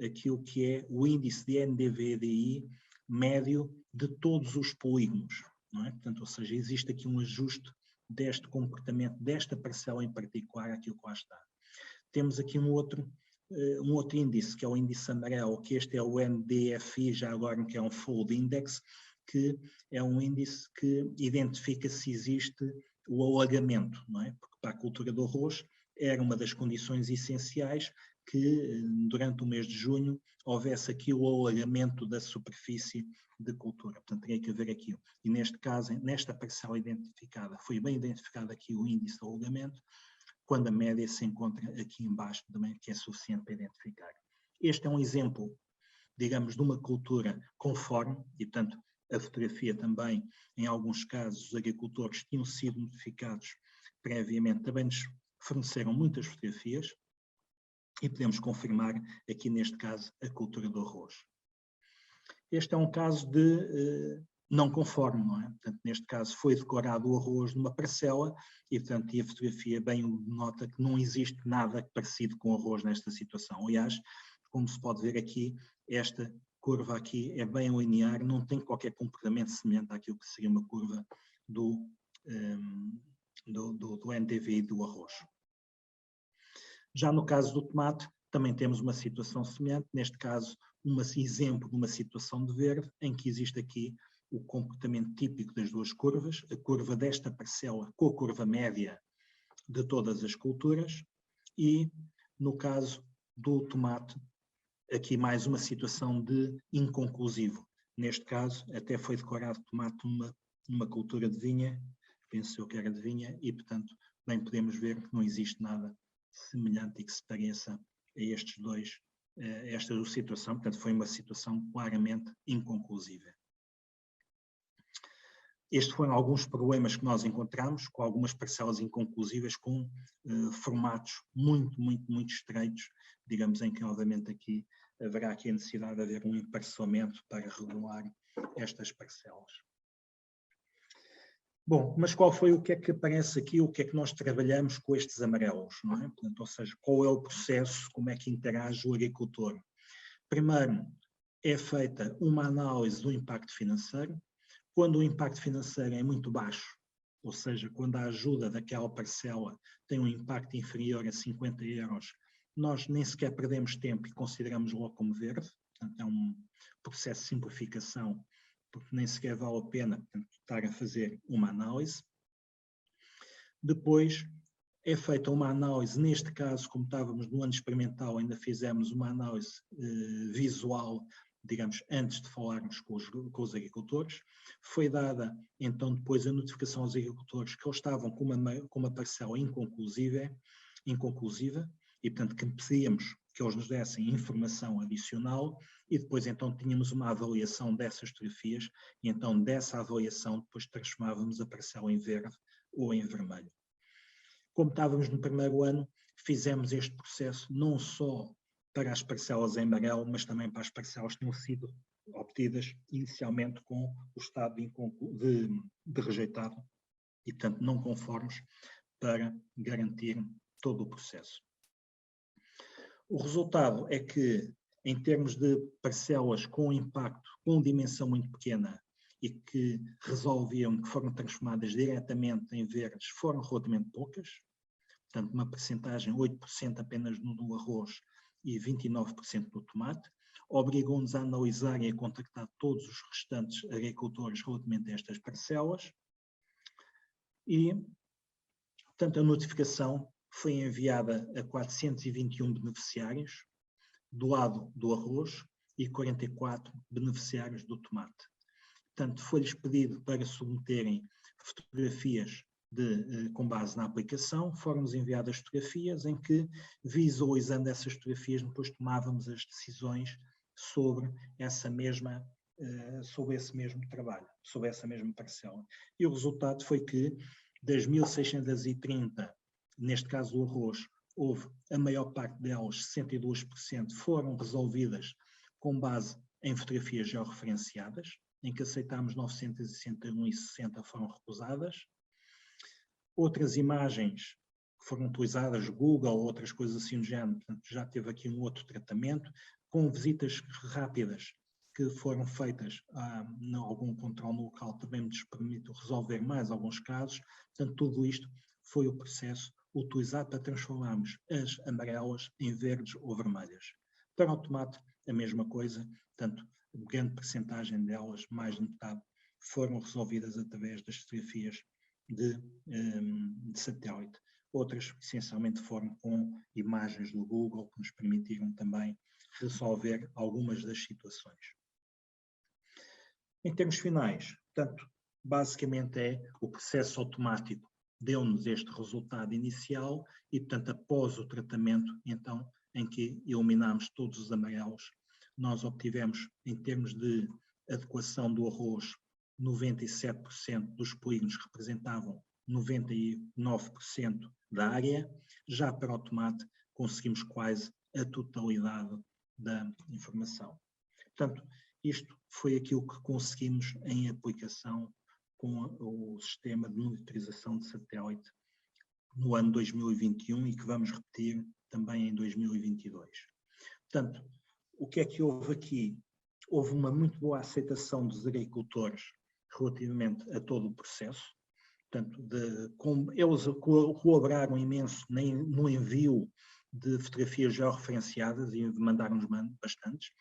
Speaker 2: aquilo que é o índice de NDVI médio de todos os polígonos, não é? Portanto, ou seja, existe aqui um ajuste deste comportamento, desta parcela em particular, aquilo que lá está. Temos aqui um outro índice, que é o índice amarelo, que este é o NDFI, já agora, que é um Fold Index, que é um índice que identifica se existe o alagamento, não é? Porque para a cultura do arroz era uma das condições essenciais que durante o mês de junho houvesse aqui o alagamento da superfície de cultura. Portanto, teria que haver aqui. E neste caso, nesta parcela identificada, foi bem identificado aqui o índice de alagamento, quando a média se encontra aqui embaixo também, que é suficiente para identificar. Este é um exemplo, digamos, de uma cultura conforme, e portanto a fotografia também, em alguns casos, os agricultores tinham sido notificados previamente, também nos forneceram muitas fotografias, e podemos confirmar aqui neste caso a cultura do arroz. Este é um caso de não conforme, não é? Portanto, neste caso foi declarado o arroz numa parcela e, portanto, a fotografia bem nota que não existe nada parecido com arroz nesta situação. Aliás, como se pode ver aqui, esta curva aqui é bem linear, não tem qualquer comportamento semelhante àquilo que seria uma curva do NDVI do arroz. Já no caso do tomate, também temos uma situação semelhante, neste caso, um exemplo de uma situação de verde, em que existe aqui o comportamento típico das duas curvas, a curva desta parcela com a curva média de todas as culturas, e no caso do tomate, aqui mais uma situação de inconclusivo. Neste caso, até foi declarado tomate uma cultura de vinha, penso eu que era de vinha, e, portanto, bem podemos ver que não existe nada semelhante e que se pareça a estes dois, esta situação. Portanto, foi uma situação claramente inconclusiva. Estes foram alguns problemas que nós encontramos, com algumas parcelas inconclusivas, com formatos muito estreitos, digamos, em que, obviamente, aqui haverá aqui a necessidade de haver um emparcelamento para regular estas parcelas. Bom, mas qual foi o que é que aparece aqui, o que é que nós trabalhamos com estes amarelos, não é? Portanto, ou seja, qual é o processo, como é que interage o agricultor? Primeiro, é feita uma análise do impacto financeiro. Quando o impacto financeiro é muito baixo, ou seja, quando a ajuda daquela parcela tem um impacto inferior a 50 euros, nós nem sequer perdemos tempo e consideramos logo como verde. Portanto, é um processo de simplificação, porque nem sequer vale a pena, portanto, estar a fazer uma análise. Depois é feita uma análise, neste caso, como estávamos no ano experimental, ainda fizemos uma análise visual, digamos, antes de falarmos com os agricultores. Foi dada, então, depois a notificação aos agricultores que eles estavam com uma parcela inconclusiva, e, portanto, que pedíamos que eles nos dessem informação adicional, e depois, então, tínhamos uma avaliação dessas fotografias, e, então, dessa avaliação, depois transformávamos a parcela em verde ou em vermelho. Como estávamos no primeiro ano, fizemos este processo não só para as parcelas em amarelo, mas também para as parcelas que tinham sido obtidas inicialmente com o estado de rejeitado e, portanto, não conformes, para garantir todo o processo. O resultado é que, em termos de parcelas com impacto, com dimensão muito pequena e que resolviam, que foram transformadas diretamente em verdes, foram relativamente poucas, portanto, uma percentagem, 8% apenas no arroz e 29% no tomate, obrigou-nos a analisar e a contactar todos os restantes agricultores relativamente a estas parcelas e, portanto, a notificação foi enviada a 421 beneficiários do lado do arroz e 44 beneficiários do tomate. Portanto, foi-lhes pedido para submeterem fotografias com base na aplicação, foram-nos enviadas fotografias em que, visualizando essas fotografias, depois tomávamos as decisões sobre esse mesmo trabalho, sobre essa mesma parcela. E o resultado foi que, das 1.630, neste caso do arroz, houve a maior parte delas, 62%, foram resolvidas com base em fotografias georreferenciadas, em que aceitámos 961 e 60 foram recusadas. Outras imagens que foram utilizadas, Google, outras coisas assim do género, portanto, já teve aqui um outro tratamento, com visitas rápidas que foram feitas a algum controle no local, também nos permite resolver mais alguns casos. Portanto, tudo isto foi o processo utilizado para transformarmos as amarelas em verdes ou vermelhas. Para o tomate, a mesma coisa, portanto, grande percentagem delas, mais de metade, foram resolvidas através das fotografias de satélite. Outras, essencialmente, foram com imagens do Google, que nos permitiram também resolver algumas das situações. Em termos finais, portanto, basicamente é o processo automático deu-nos este resultado inicial e, portanto, após o tratamento, então, em que eliminámos todos os amarelos, nós obtivemos, em termos de adequação do arroz, 97% dos polígonos representavam 99% da área. Já para o tomate, conseguimos quase a totalidade da informação. Portanto, isto foi aquilo que conseguimos em aplicação com o sistema de monitorização de satélite no ano 2021 e que vamos repetir também em 2022. Portanto, o que é que houve aqui? Houve uma muito boa aceitação dos agricultores relativamente a todo o processo. Portanto, eles colaboraram imenso no envio de fotografias georreferenciadas e mandaram-nos bastantes.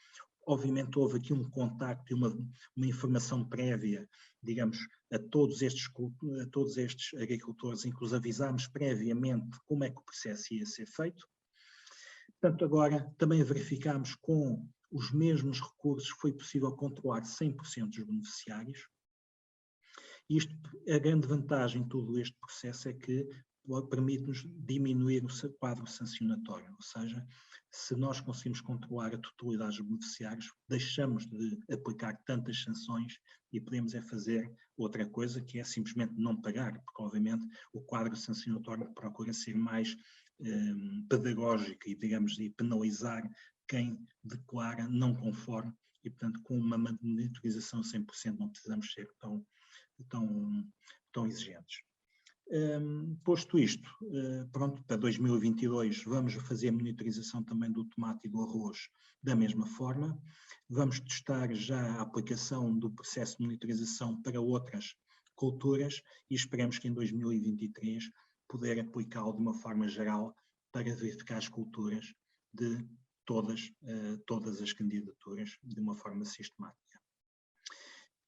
Speaker 2: Obviamente houve aqui um contacto e uma informação prévia, digamos, a todos estes agricultores, em que os avisámos previamente como é que o processo ia ser feito. Portanto, agora também verificamos com os mesmos recursos foi possível controlar 100% dos beneficiários. Isto, a grande vantagem de todo este processo é que permite-nos diminuir o quadro sancionatório, ou seja, se nós conseguimos controlar a totalidade dos beneficiários, deixamos de aplicar tantas sanções e podemos é fazer outra coisa, que é simplesmente não pagar, porque obviamente o quadro sancionatório procura ser mais pedagógico e, digamos, e penalizar quem declara não conforme e, portanto, com uma monitorização 100% não precisamos ser tão exigentes. Posto isto, pronto, para 2022 vamos fazer a monitorização também do tomate e do arroz da mesma forma. Vamos testar já a aplicação do processo de monitorização para outras culturas e esperamos que em 2023 poder aplicá-lo de uma forma geral para verificar as culturas de todas as candidaturas de uma forma sistemática.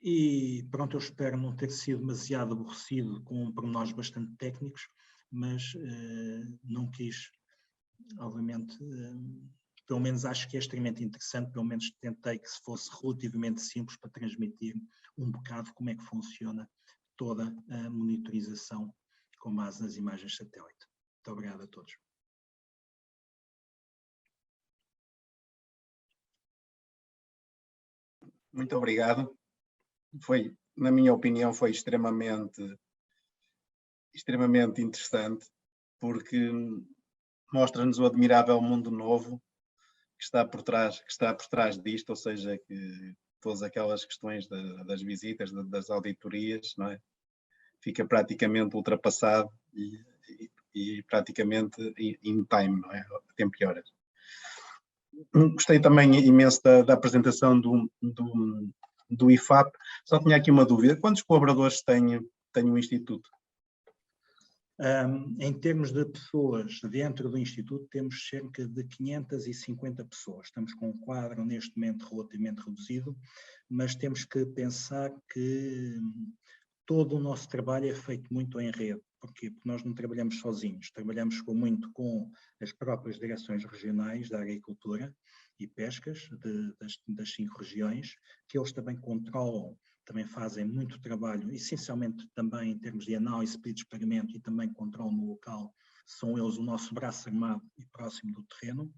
Speaker 2: E pronto, eu espero não ter sido demasiado aborrecido com pormenores bastante técnicos, mas não quis, obviamente, pelo menos acho que é extremamente interessante, pelo menos tentei que se fosse relativamente simples para transmitir um bocado como é que funciona toda a monitorização com base nas imagens de satélite. Muito obrigado a todos.
Speaker 1: Muito obrigado. Foi, na minha opinião, foi extremamente interessante, porque mostra-nos o admirável mundo novo que está por trás disto, ou seja, que todas aquelas questões das visitas, das auditorias, não é? Fica praticamente ultrapassado e praticamente in time, não é? A tempo e horas. Gostei também imenso da apresentação do IFAP. Só tinha aqui uma dúvida. Quantos colaboradores tem o Instituto?
Speaker 2: Em termos de pessoas dentro do Instituto, temos cerca de 550 pessoas. Estamos com um quadro neste momento relativamente reduzido, mas temos que pensar que todo o nosso trabalho é feito muito em rede. Porquê? Porque nós não trabalhamos sozinhos, trabalhamos muito com as próprias direções regionais da agricultura e pescas das 5 regiões, que eles também controlam, também fazem muito trabalho, essencialmente também em termos de análise, pedidos de pagamento e também controle no local, são eles o nosso braço armado e próximo do terreno.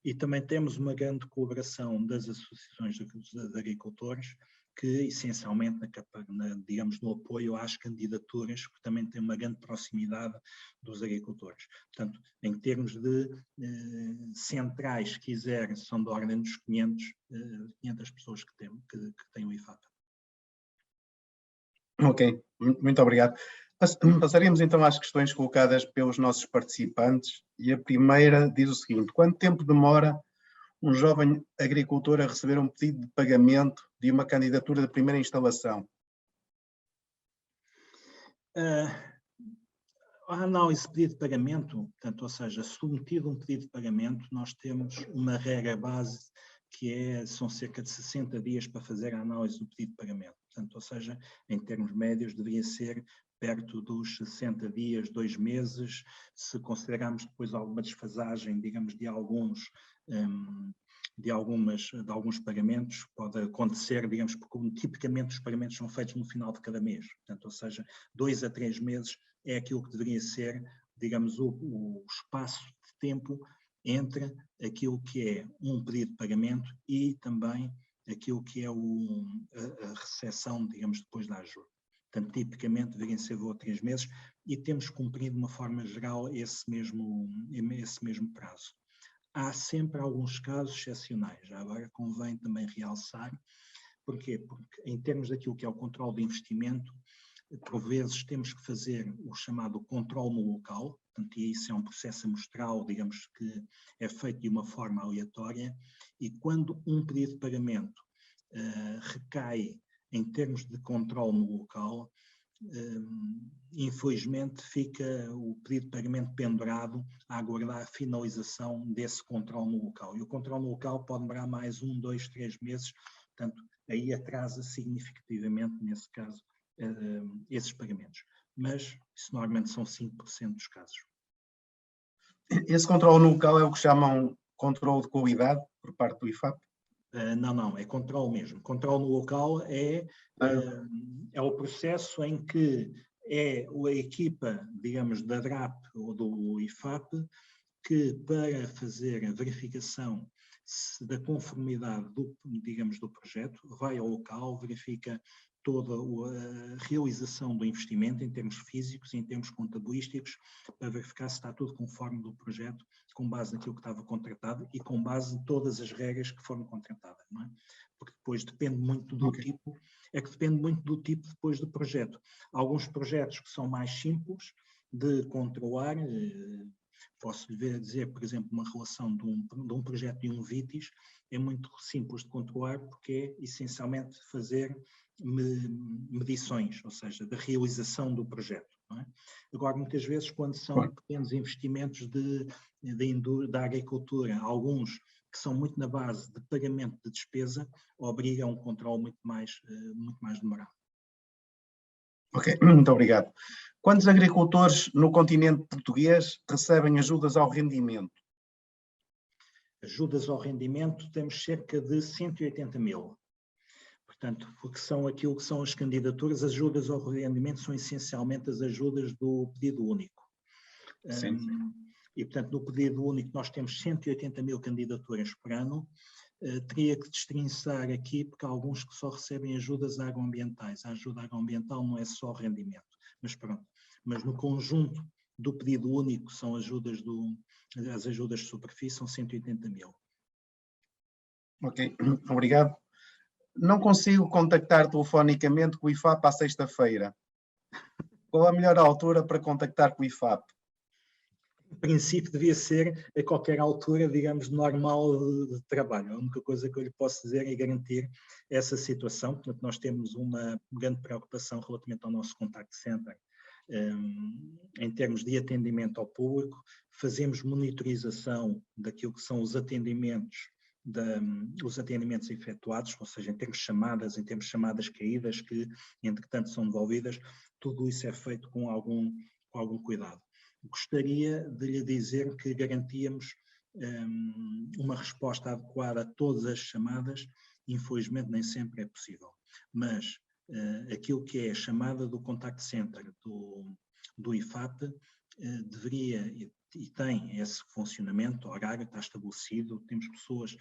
Speaker 2: E também temos uma grande colaboração das associações de agricultores, que essencialmente, digamos, no apoio às candidaturas, que também tem uma grande proximidade dos agricultores. Portanto, em termos de centrais, se quiser, são da ordem dos 500 pessoas que têm o IFAP.
Speaker 1: Ok, muito obrigado. Passaríamos então às questões colocadas pelos nossos participantes, e a primeira diz o seguinte: quanto tempo demora um jovem agricultor a receber um pedido de pagamento de uma candidatura de primeira instalação?
Speaker 2: A análise de pedido de pagamento, portanto, ou seja, submetido um pedido de pagamento, nós temos uma regra base que são cerca de 60 dias para fazer a análise do pedido de pagamento. Portanto, ou seja, em termos médios, deveria ser perto dos 60 dias, 2 meses, se considerarmos depois alguma desfasagem, digamos, de alguns pagamentos, pode acontecer, digamos, porque tipicamente os pagamentos são feitos no final de cada mês. Portanto, ou seja, 2 a 3 meses é aquilo que deveria ser, digamos, o espaço de tempo entre aquilo que é um pedido de pagamento e também aquilo que é a recepção, digamos, depois da ajuda. Portanto, tipicamente deveriam ser 2 a 3 meses e temos cumprido de uma forma geral esse mesmo prazo. Há sempre alguns casos excepcionais. Agora convém também realçar. Porquê? Porque em termos daquilo que é o controle de investimento, por vezes temos que fazer o chamado controle no local, portanto, e isso é um processo amostral, digamos que é feito de uma forma aleatória, e quando um pedido de pagamento recai em termos de controle no local, infelizmente fica o pedido de pagamento pendurado a aguardar a finalização desse controle no local. E o controle no local pode demorar mais 1, 2, 3 meses, portanto, aí atrasa significativamente, nesse caso, esses pagamentos. Mas isso normalmente são 5% dos casos.
Speaker 1: Esse controle no local é o que chamam controle de qualidade por parte do IFAP?
Speaker 2: Não, é controle mesmo. Controle no local é o processo em que é a equipa, digamos, da DRAP ou do IFAP, que para fazer a verificação da conformidade do projeto, vai ao local, verifica toda a realização do investimento em termos físicos e em termos contabilísticos, para verificar se está tudo conforme do projeto, com base naquilo que estava contratado e com base em todas as regras que foram contratadas, não é? Porque depois depende muito do tipo, depois do projeto. Alguns projetos que são mais simples de controlar, posso dizer, por exemplo, uma relação de um projeto e um VITIS, é muito simples de controlar porque é essencialmente fazer medições, ou seja, da realização do projeto. Não é? Agora, muitas vezes, quando são pequenos investimentos da agricultura, alguns que são muito na base de pagamento de despesa, obrigam a um controle muito mais demorado.
Speaker 1: Ok, muito obrigado. Quantos agricultores no continente português recebem ajudas ao rendimento?
Speaker 2: Ajudas ao rendimento, temos cerca de 180 mil. Portanto, porque são aquilo que são as candidaturas, as ajudas ao rendimento são essencialmente as ajudas do pedido único.
Speaker 1: Sim.
Speaker 2: E, portanto, no pedido único nós temos 180 mil candidaturas por ano. Teria que destrinçar aqui, porque há alguns que só recebem ajudas agroambientais. A ajuda agroambiental não é só rendimento, mas pronto. Mas no conjunto do pedido único são as ajudas de superfície, são 180 mil.
Speaker 1: Ok, obrigado. Não consigo contactar telefonicamente com o IFAP à sexta-feira. Qual a melhor altura para contactar com o IFAP?
Speaker 2: Em princípio devia ser a qualquer altura, digamos, normal de trabalho. A única coisa que eu lhe posso dizer é garantir essa situação. Portanto, nós temos uma grande preocupação relativamente ao nosso contact center, em termos de atendimento ao público. Fazemos monitorização daquilo que são os atendimentos efetuados, ou seja, em termos de chamadas caídas que, entretanto, são devolvidas. Tudo isso é feito com algum cuidado. Gostaria de lhe dizer que garantíamos uma resposta adequada a todas as chamadas. Infelizmente nem sempre é possível, mas aquilo que é a chamada do contact center do IFAP deveria e tem esse funcionamento, o horário está estabelecido, temos pessoas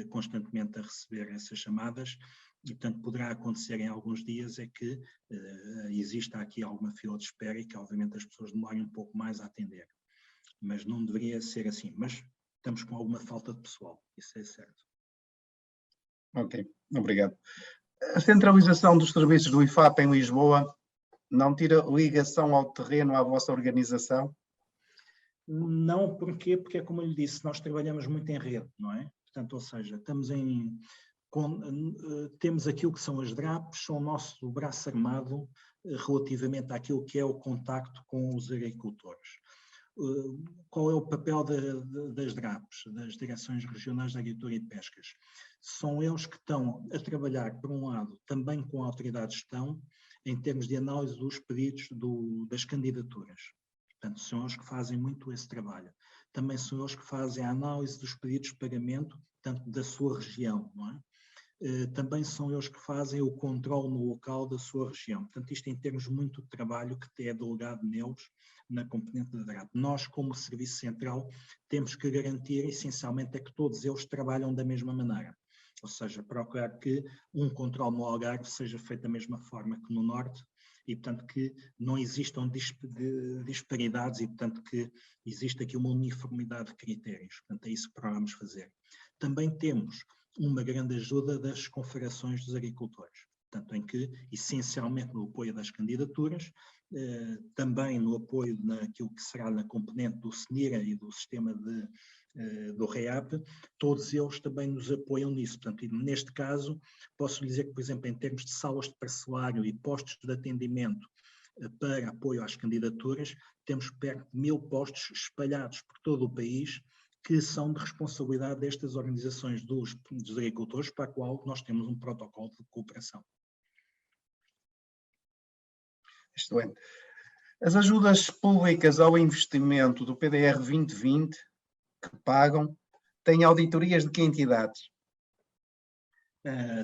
Speaker 2: constantemente a receber essas chamadas. E, portanto, poderá acontecer em alguns dias é que exista aqui alguma fila de espera e que, obviamente, as pessoas demorem um pouco mais a atender. Mas não deveria ser assim. Mas estamos com alguma falta de pessoal, isso é certo.
Speaker 1: Ok, obrigado. A centralização dos serviços do IFAP em Lisboa não tira ligação ao terreno à vossa organização?
Speaker 2: Não, porquê? Porque é como eu lhe disse, nós trabalhamos muito em rede, não é? Portanto, ou seja, temos aquilo que são as DRAPs, são o nosso braço armado relativamente àquilo que é o contacto com os agricultores. Qual é o papel das DRAPs, das Direções Regionais de Agricultura e Pescas? São eles que estão a trabalhar, por um lado, também com a autoridade de gestão, em termos de análise dos pedidos das candidaturas. Portanto, são eles que fazem muito esse trabalho. Também são eles que fazem a análise dos pedidos de pagamento, tanto da sua região, não é? Também são eles que fazem o controle no local da sua região. Portanto, isto em termos muito de trabalho que é delegado neles na componente da DRAP. Nós, como Serviço Central, temos que garantir, essencialmente, que todos eles trabalham da mesma maneira. Ou seja, procurar que um controle no Algarve seja feito da mesma forma que no Norte e, portanto, que não existam disparidades e, portanto, que exista aqui uma uniformidade de critérios. Portanto, é isso que procuramos fazer. Também temos uma grande ajuda das confederações dos agricultores, portanto, em que, essencialmente, no apoio das candidaturas, também no apoio naquilo que será na componente do SNIRA e do sistema do REAP, todos eles também nos apoiam nisso. Portanto, neste caso, posso dizer que, por exemplo, em termos de salas de parcelário e postos de atendimento para apoio às candidaturas, temos perto de 1000 postos espalhados por todo o país, que são de responsabilidade destas organizações dos agricultores, para a qual nós temos um protocolo de cooperação.
Speaker 1: Excelente. As ajudas públicas ao investimento do PDR 2020 que pagam têm auditorias de que entidades?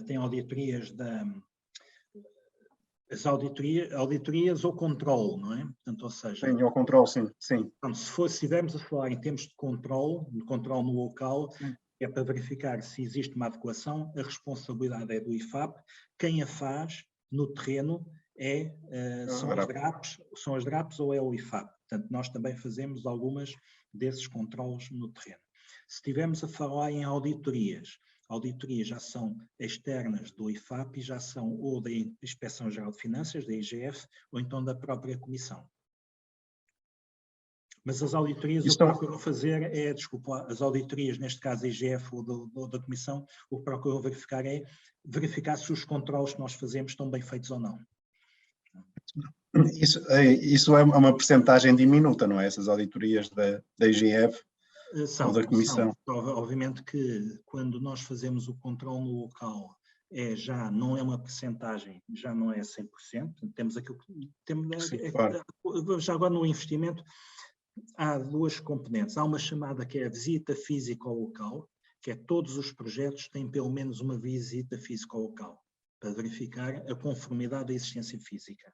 Speaker 2: Tem auditorias as auditorias ou controle, não é? Portanto, ou seja,
Speaker 1: Sim, ao controle, sim. Sim.
Speaker 2: Então, se estivermos a falar em termos de controle no local,
Speaker 1: Sim.
Speaker 2: é para verificar se existe uma adequação, a responsabilidade é do IFAP, quem a faz no terreno são as DRAPs ou é o IFAP. Portanto, nós também fazemos algumas desses controles no terreno. Se estivermos a falar em auditorias já são externas do IFAP e já são ou da Inspeção-Geral de Finanças, da IGF, ou então da própria Comissão. Mas as auditorias, o que procuram fazer é, as auditorias, neste caso a IGF ou da Comissão, o que procuram verificar se os controles que nós fazemos estão bem feitos ou não.
Speaker 1: Isso é uma percentagem diminuta, não é? Essas auditorias da IGF ou da Comissão.
Speaker 2: Obviamente que quando nós fazemos o controle no local, já não é uma percentagem, já não é 100%. Temos aquilo que temos.
Speaker 1: Claro.
Speaker 2: Já agora no investimento, há duas componentes. Há uma chamada que é a visita física ao local, que é todos os projetos têm pelo menos uma visita física ao local, para verificar a conformidade da existência física.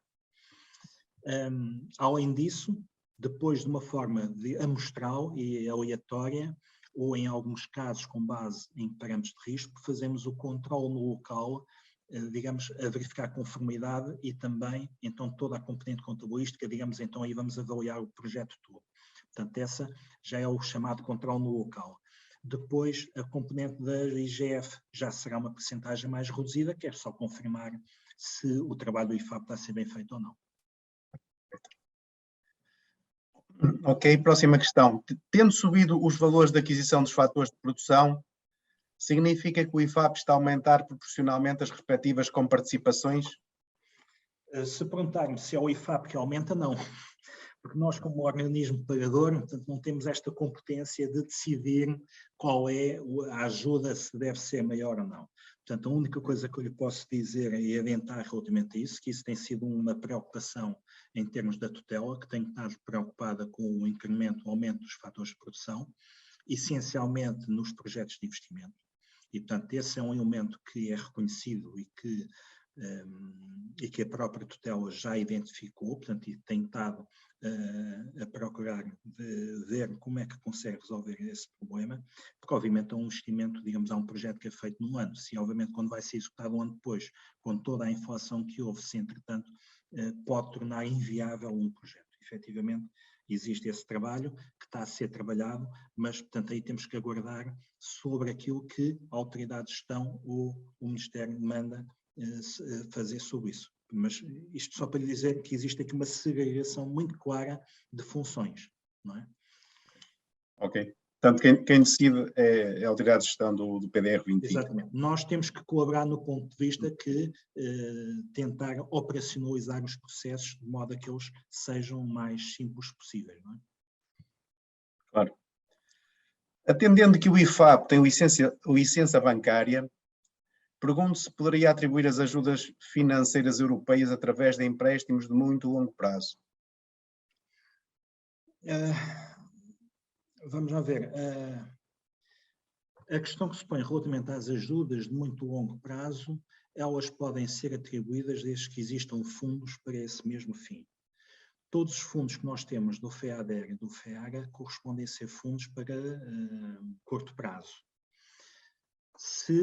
Speaker 2: Além disso, depois de uma forma amostral e aleatória, ou em alguns casos com base em parâmetros de risco, fazemos o controle no local, digamos, a verificar a conformidade e também, então, toda a componente contabilística, digamos, então aí vamos avaliar o projeto todo. Portanto, essa já é o chamado controle no local. Depois, a componente da IGF já será uma percentagem mais reduzida, que é só confirmar se o trabalho do IFAP está a ser bem feito ou não.
Speaker 1: Ok, próxima questão. Tendo subido os valores de aquisição dos fatores de produção, significa que o IFAP está a aumentar proporcionalmente as respectivas comparticipações?
Speaker 2: Se perguntarmos se é o IFAP que aumenta, não. Porque nós, como organismo pagador, portanto, não temos esta competência de decidir qual é a ajuda, se deve ser maior ou não. Portanto, a única coisa que eu lhe posso dizer e adiantar relativamente a isso, que isso tem sido uma preocupação em termos da tutela, que tem estado preocupada com o incremento, o aumento dos fatores de produção, essencialmente nos projetos de investimento. E, portanto, esse é um elemento que é reconhecido e que a própria tutela já identificou, portanto, e tem estado a procurar ver como é que consegue resolver esse problema, porque obviamente é um investimento, digamos, há um projeto que é feito num ano, se obviamente quando vai ser executado um ano depois, com toda a inflação que houve, se entretanto pode tornar inviável um projeto. Efetivamente existe esse trabalho que está a ser trabalhado, mas portanto aí temos que aguardar sobre aquilo que a autoridade de gestão ou o Ministério manda fazer sobre isso. Mas isto só para lhe dizer que existe aqui uma segregação muito clara de funções, não é?
Speaker 1: Ok. Portanto, quem decide é a autoridade de gestão do PDR 2020.
Speaker 2: Exatamente. Nós temos que colaborar no ponto de vista que tentar operacionalizar os processos de modo a que eles sejam o mais simples possíveis, não é?
Speaker 1: Claro. Atendendo que o IFAP tem licença bancária, pergunto se poderia atribuir as ajudas financeiras europeias através de empréstimos de muito longo prazo.
Speaker 2: Vamos lá ver. A questão que se põe relativamente às ajudas de muito longo prazo, elas podem ser atribuídas desde que existam fundos para esse mesmo fim. Todos os fundos que nós temos do FEADER e do FEAGA correspondem a ser fundos para curto prazo. Se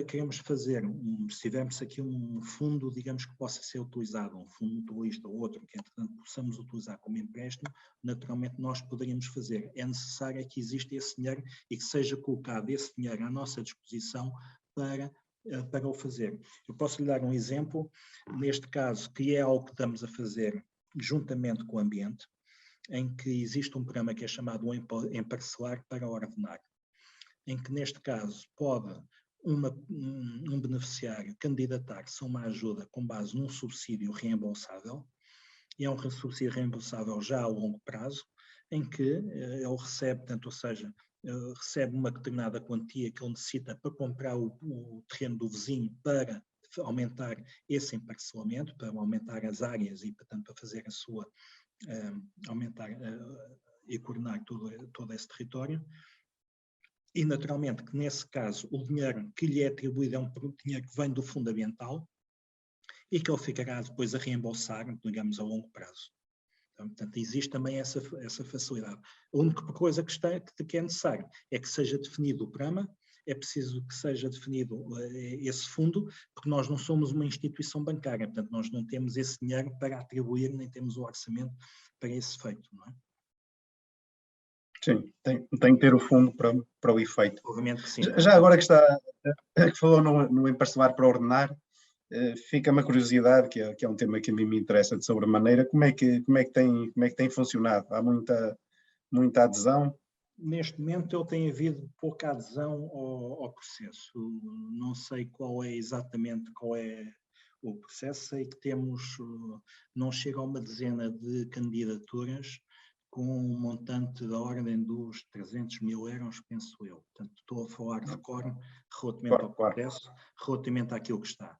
Speaker 2: queremos fazer, se tivermos aqui um fundo, digamos que possa ser utilizado, um fundo mutualista ou outro, que entretanto possamos utilizar como empréstimo, naturalmente nós poderíamos fazer. É necessário que exista esse dinheiro e que seja colocado esse dinheiro à nossa disposição para o fazer. Eu posso lhe dar um exemplo, neste caso, que é algo que estamos a fazer juntamente com o ambiente, em que existe um programa que é chamado Emparcelar para ordenar, em que, neste caso, pode um beneficiário candidatar-se a uma ajuda com base num subsídio reembolsável, e é um subsídio reembolsável já a longo prazo, em que ele recebe, portanto, ou seja, recebe uma determinada quantia que ele necessita para comprar o terreno do vizinho para aumentar esse emparcelamento, para aumentar as áreas e, portanto, para fazer aumentar e coordenar todo esse território. E, naturalmente, que nesse caso o dinheiro que lhe é atribuído é um dinheiro que vem do fundamental e que ele ficará depois a reembolsar, digamos, a longo prazo. Então, portanto, existe também essa facilidade. A única coisa que é necessária é que seja definido o programa, é preciso que seja definido esse fundo, porque nós não somos uma instituição bancária, portanto, nós não temos esse dinheiro para atribuir, nem temos o orçamento para esse efeito, não é?
Speaker 1: Sim, tem que ter o fundo para o efeito.
Speaker 2: Obviamente que sim.
Speaker 1: Já agora que falou no emparcelar para ordenar, fica-me a curiosidade, que é um tema que a mim me interessa de sobremaneira, como é que tem funcionado? Há muita adesão?
Speaker 2: Neste momento ele tem havido pouca adesão ao processo. Não sei qual é o processo, sei que não chega a uma dezena de candidaturas com um montante da ordem dos 300 mil euros, penso eu. Portanto, estou a falar de cor relativamente ao processo, relativamente àquilo que está.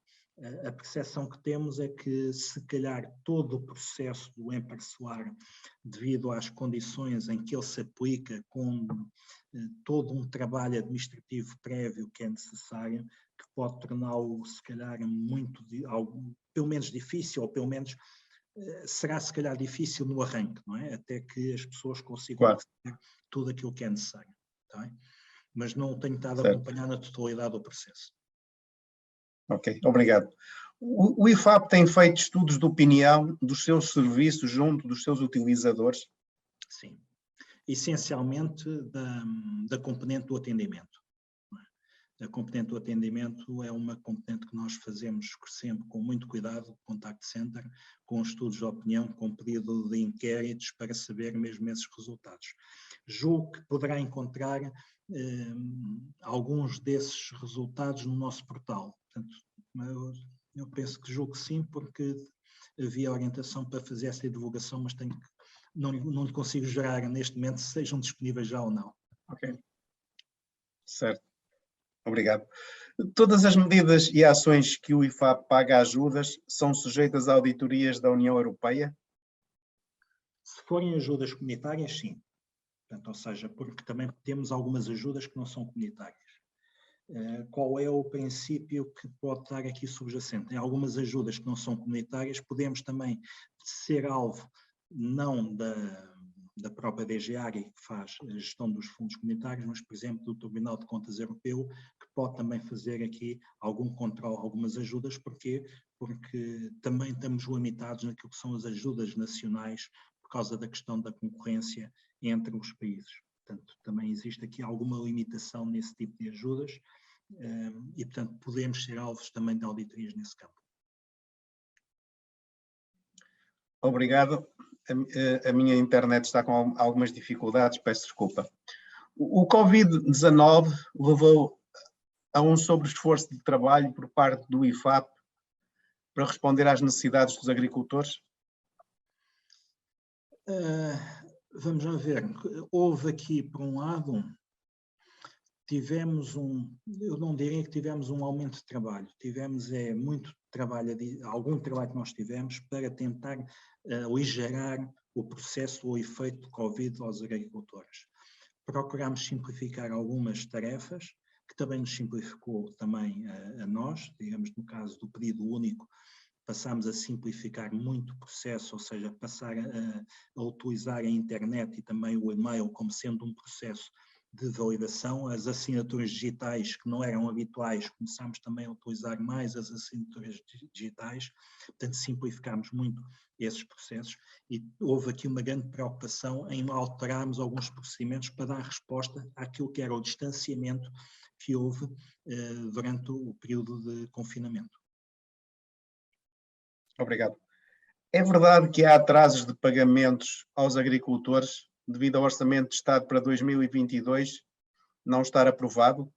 Speaker 2: A percepção que temos é que, se calhar, todo o processo do emparcelar, devido às condições em que ele se aplica, com todo um trabalho administrativo prévio que é necessário, que pode torná-lo, se calhar, pelo menos difícil, ou pelo menos será, se calhar, difícil no arranque, não é? Até que as pessoas consigam fazer tudo aquilo que é necessário. Tá? Mas não tenho estado a acompanhar na totalidade do processo.
Speaker 1: Ok, obrigado. O IFAP tem feito estudos de opinião dos seus serviços junto dos seus utilizadores?
Speaker 2: Sim. Essencialmente da componente do atendimento. A componente do atendimento é uma componente que nós fazemos sempre com muito cuidado, contact center, com estudos de opinião, com pedido de inquéritos para saber mesmo esses resultados. Julgo que poderá encontrar alguns desses resultados no nosso portal. Portanto, eu penso que julgo que sim, porque havia orientação para fazer essa divulgação, mas não consigo gerar neste momento se sejam disponíveis já ou não.
Speaker 1: Ok. Certo. Obrigado. Todas as medidas e ações que o IFAP paga ajudas são sujeitas a auditorias da União Europeia?
Speaker 2: Se forem ajudas comunitárias, sim. Portanto, ou seja, porque também temos algumas ajudas que não são comunitárias. Qual é o princípio que pode estar aqui subjacente? Em algumas ajudas que não são comunitárias, podemos também ser alvo não da própria DG Agri, que faz a gestão dos fundos comunitários, mas, por exemplo, do Tribunal de Contas Europeu, que pode também fazer aqui algum controle, algumas ajudas. Porquê? Porque também estamos limitados naquilo que são as ajudas nacionais por causa da questão da concorrência entre os países. Portanto, também existe aqui alguma limitação nesse tipo de ajudas e, portanto, podemos ser alvos também de auditorias nesse campo.
Speaker 1: Obrigado. A minha internet está com algumas dificuldades, peço desculpa. O Covid-19 levou a um sobre-esforço de trabalho por parte do IFAP para responder às necessidades dos agricultores?
Speaker 2: Vamos lá ver. Houve aqui, por um lado, eu não diria que tivemos um aumento de trabalho, tivemos muito trabalho, algum trabalho que nós tivemos para tentar aligerar o processo ou o efeito do Covid aos agricultores. Procurámos simplificar algumas tarefas, que também nos simplificou também a nós, digamos, no caso do pedido único, passámos a simplificar muito o processo, ou seja, passar a utilizar a internet e também o e-mail como sendo um processo de validação. As assinaturas digitais que não eram habituais, começámos também a utilizar mais as assinaturas digitais, portanto simplificámos muito esses processos e houve aqui uma grande preocupação em alterarmos alguns procedimentos para dar resposta àquilo que era o distanciamento que houve durante o período de confinamento.
Speaker 1: Obrigado. É verdade que há atrasos de pagamentos aos agricultores devido ao Orçamento de Estado para 2022 não estar aprovado?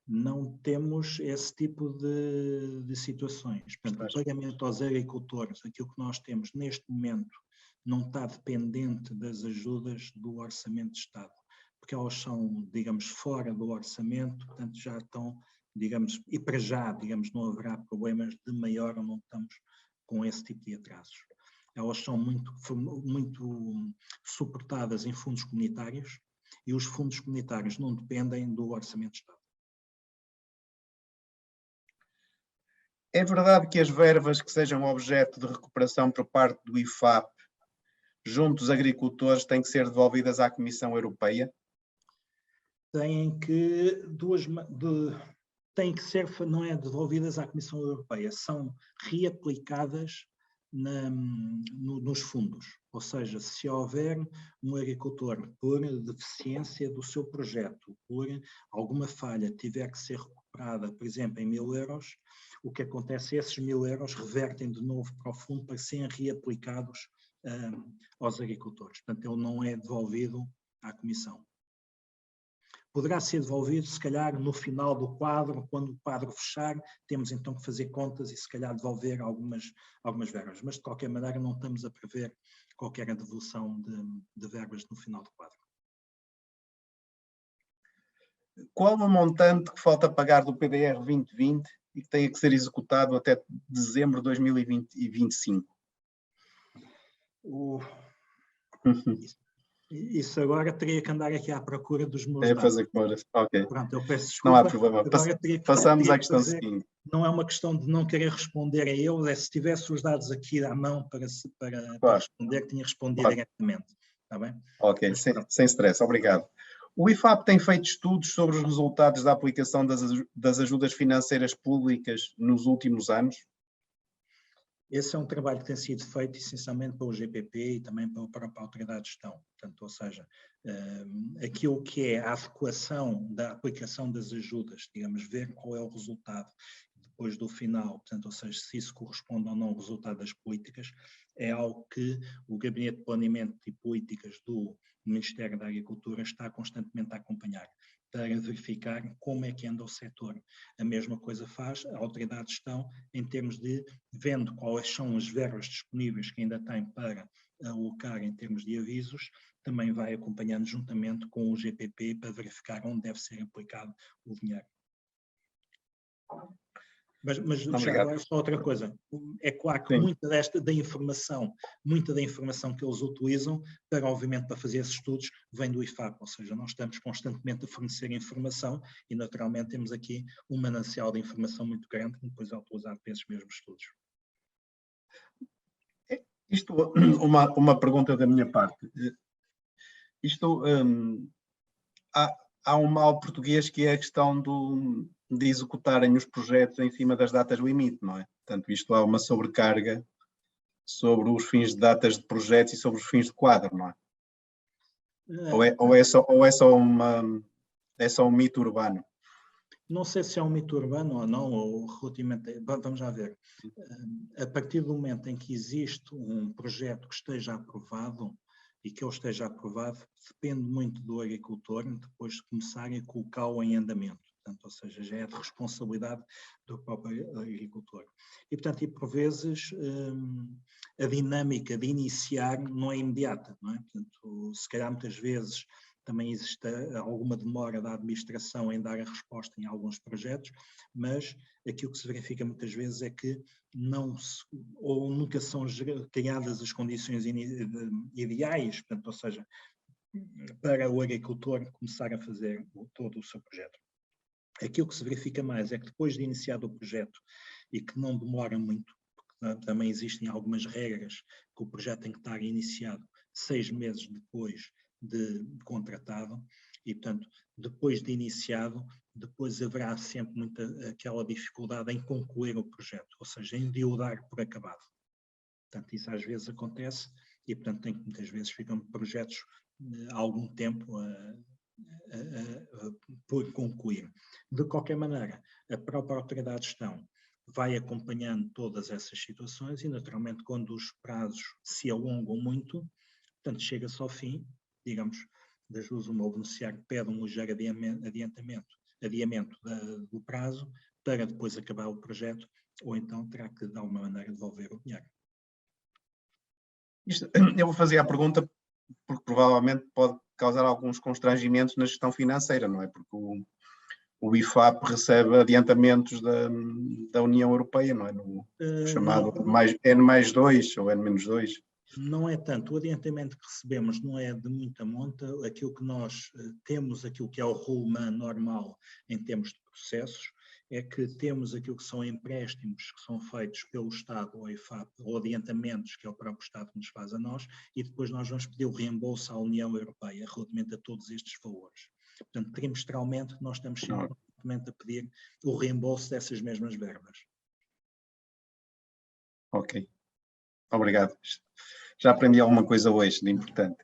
Speaker 2: Não temos esse tipo de situações. Portanto, o pagamento aos agricultores, aquilo que nós temos neste momento, não está dependente das ajudas do Orçamento de Estado, porque elas são, digamos, fora do orçamento, portanto já estão, digamos, e para já, digamos, não haverá problemas de maior ou não estamos com esse tipo de atrasos. Elas são muito suportadas em fundos comunitários e os fundos comunitários não dependem do Orçamento de Estado.
Speaker 1: É verdade que as verbas que sejam objeto de recuperação por parte do IFAP junto dos agricultores têm que ser devolvidas à Comissão Europeia?
Speaker 2: Têm que não é devolvidas à Comissão Europeia, são reaplicadas nos fundos. Ou seja, se houver um agricultor por deficiência do seu projeto, por alguma falha, tiver que ser recuperada, por exemplo, em 1.000 euros, o que acontece é que esses 1.000 euros revertem de novo para o fundo para serem reaplicados aos agricultores. Portanto, ele não é devolvido à Comissão. Poderá ser devolvido, se calhar, no final do quadro, quando o quadro fechar, temos então que fazer contas e se calhar devolver algumas verbas. Mas, de qualquer maneira, não estamos a prever qualquer devolução de verbas no final do quadro.
Speaker 1: Qual o montante que falta pagar do PDR 2020 e que tenha que ser executado até dezembro de 2025?
Speaker 2: Isso agora teria que andar aqui à procura dos meus dados.
Speaker 1: Fazer contas. Ok.
Speaker 2: Pronto, eu peço desculpa.
Speaker 1: Não há problema. Passamos à questão
Speaker 2: fazer,
Speaker 1: seguinte.
Speaker 2: Não é uma questão de não querer responder a eu, é se tivesse os dados aqui à mão para responder, tinha respondido diretamente. Está bem?
Speaker 1: Ok, sem stress, obrigado. O IFAP tem feito estudos sobre os resultados da aplicação das ajudas financeiras públicas nos últimos anos?
Speaker 2: Esse é um trabalho que tem sido feito essencialmente pelo GPP e também pela própria Autoridade de Gestão. Portanto, ou seja, aquilo que é a adequação da aplicação das ajudas, digamos, ver qual é o resultado depois do final, portanto, ou seja, se isso corresponde ou não ao resultado das políticas, é algo que o Gabinete de Planeamento e Políticas do Ministério da Agricultura está constantemente a acompanhar, para verificar como é que anda o setor. A mesma coisa faz a Autoridade de Gestão em termos de vendo quais são as verbas disponíveis que ainda tem para alocar em termos de avisos, também vai acompanhando juntamente com o GPP para verificar onde deve ser aplicado o dinheiro. Mas já agora só outra coisa, é claro que muita da informação que eles utilizam para, obviamente, para fazer esses estudos, vem do IFAP, ou seja, nós estamos constantemente a fornecer informação e, naturalmente, temos aqui um manancial de informação muito grande que depois é utilizado para esses mesmos estudos.
Speaker 1: Isto, uma pergunta da minha parte. Há um mal português que é a questão de executarem os projetos em cima das datas limite, não é? Portanto, isto há uma sobrecarga sobre os fins de datas de projetos e sobre os fins de quadro, não é? Ou é só um mito urbano?
Speaker 2: Não sei se é um mito urbano ou não, ou relativamente... Vamos já ver. A partir do momento em que existe um projeto que esteja aprovado, e que ele esteja aprovado, depende muito do agricultor depois de começarem a colocá-lo em andamento. Portanto, ou seja, já é de responsabilidade do próprio agricultor. E, portanto, por vezes, a dinâmica de iniciar não é imediata, não é? Portanto, se calhar muitas vezes também existe alguma demora da administração em dar a resposta em alguns projetos, mas aquilo que se verifica muitas vezes é que nunca são criadas as condições ideais, portanto, ou seja, para o agricultor começar a fazer todo o seu projeto. Aquilo que se verifica mais é que depois de iniciado o projeto e que não demora muito, porque também existem algumas regras que o projeto tem que estar iniciado 6 meses depois de contratado e, portanto, depois de iniciado, depois haverá sempre muita aquela dificuldade em concluir o projeto, ou seja, em de o dar por acabado. Portanto, isso às vezes acontece e, portanto, muitas vezes ficam projetos há algum tempo por concluir. De qualquer maneira, a própria Autoridade de Gestão vai acompanhando todas essas situações e, naturalmente, quando os prazos se alongam muito, portanto, chega-se ao fim, digamos, das duas uma, o beneficiário pede um ligeiro adiamento do prazo para depois acabar o projeto, ou então terá que, de alguma maneira, devolver o dinheiro.
Speaker 1: Eu vou fazer a pergunta porque provavelmente pode causar alguns constrangimentos na gestão financeira, não é? Porque o IFAP recebe adiantamentos da União Europeia, não é? No chamado N+2 ou N-2.
Speaker 2: Não é tanto. O adiantamento que recebemos não é de muita monta. Aquilo que nós temos, aquilo que é o rumo normal em termos de processos, é que temos aquilo que são empréstimos que são feitos pelo Estado ao IFAP, ou adiantamentos que é o próprio Estado que nos faz a nós, e depois nós vamos pedir o reembolso à União Europeia relativamente a todos estes valores. Portanto, trimestralmente, nós estamos sempre a pedir o reembolso dessas mesmas verbas.
Speaker 1: Ok. Obrigado. Já aprendi alguma coisa hoje de importante.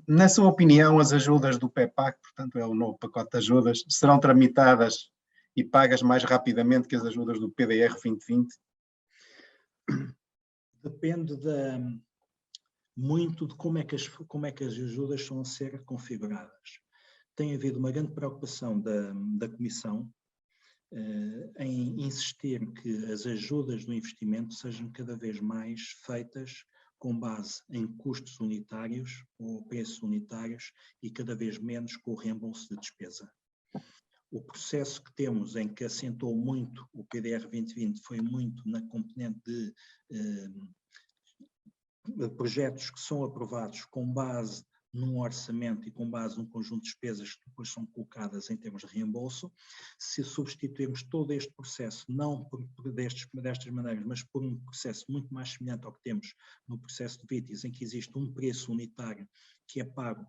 Speaker 1: Na sua opinião, as ajudas do PEPAC, portanto é o novo pacote de ajudas, serão tramitadas e pagas mais rapidamente que as ajudas do PDR 2020?
Speaker 2: Depende muito de como é que as ajudas estão a ser configuradas. Tem havido uma grande preocupação da Comissão em insistir que as ajudas do investimento sejam cada vez mais feitas com base em custos unitários ou preços unitários e cada vez menos com o reembolso de despesa. O processo que temos em que assentou muito o PDR 2020 foi muito na componente de projetos que são aprovados com base num orçamento e com base num conjunto de despesas que depois são colocadas em termos de reembolso. Se substituirmos todo este processo, não destas maneiras, mas por um processo muito mais semelhante ao que temos no processo de VITIS, em que existe um preço unitário que é pago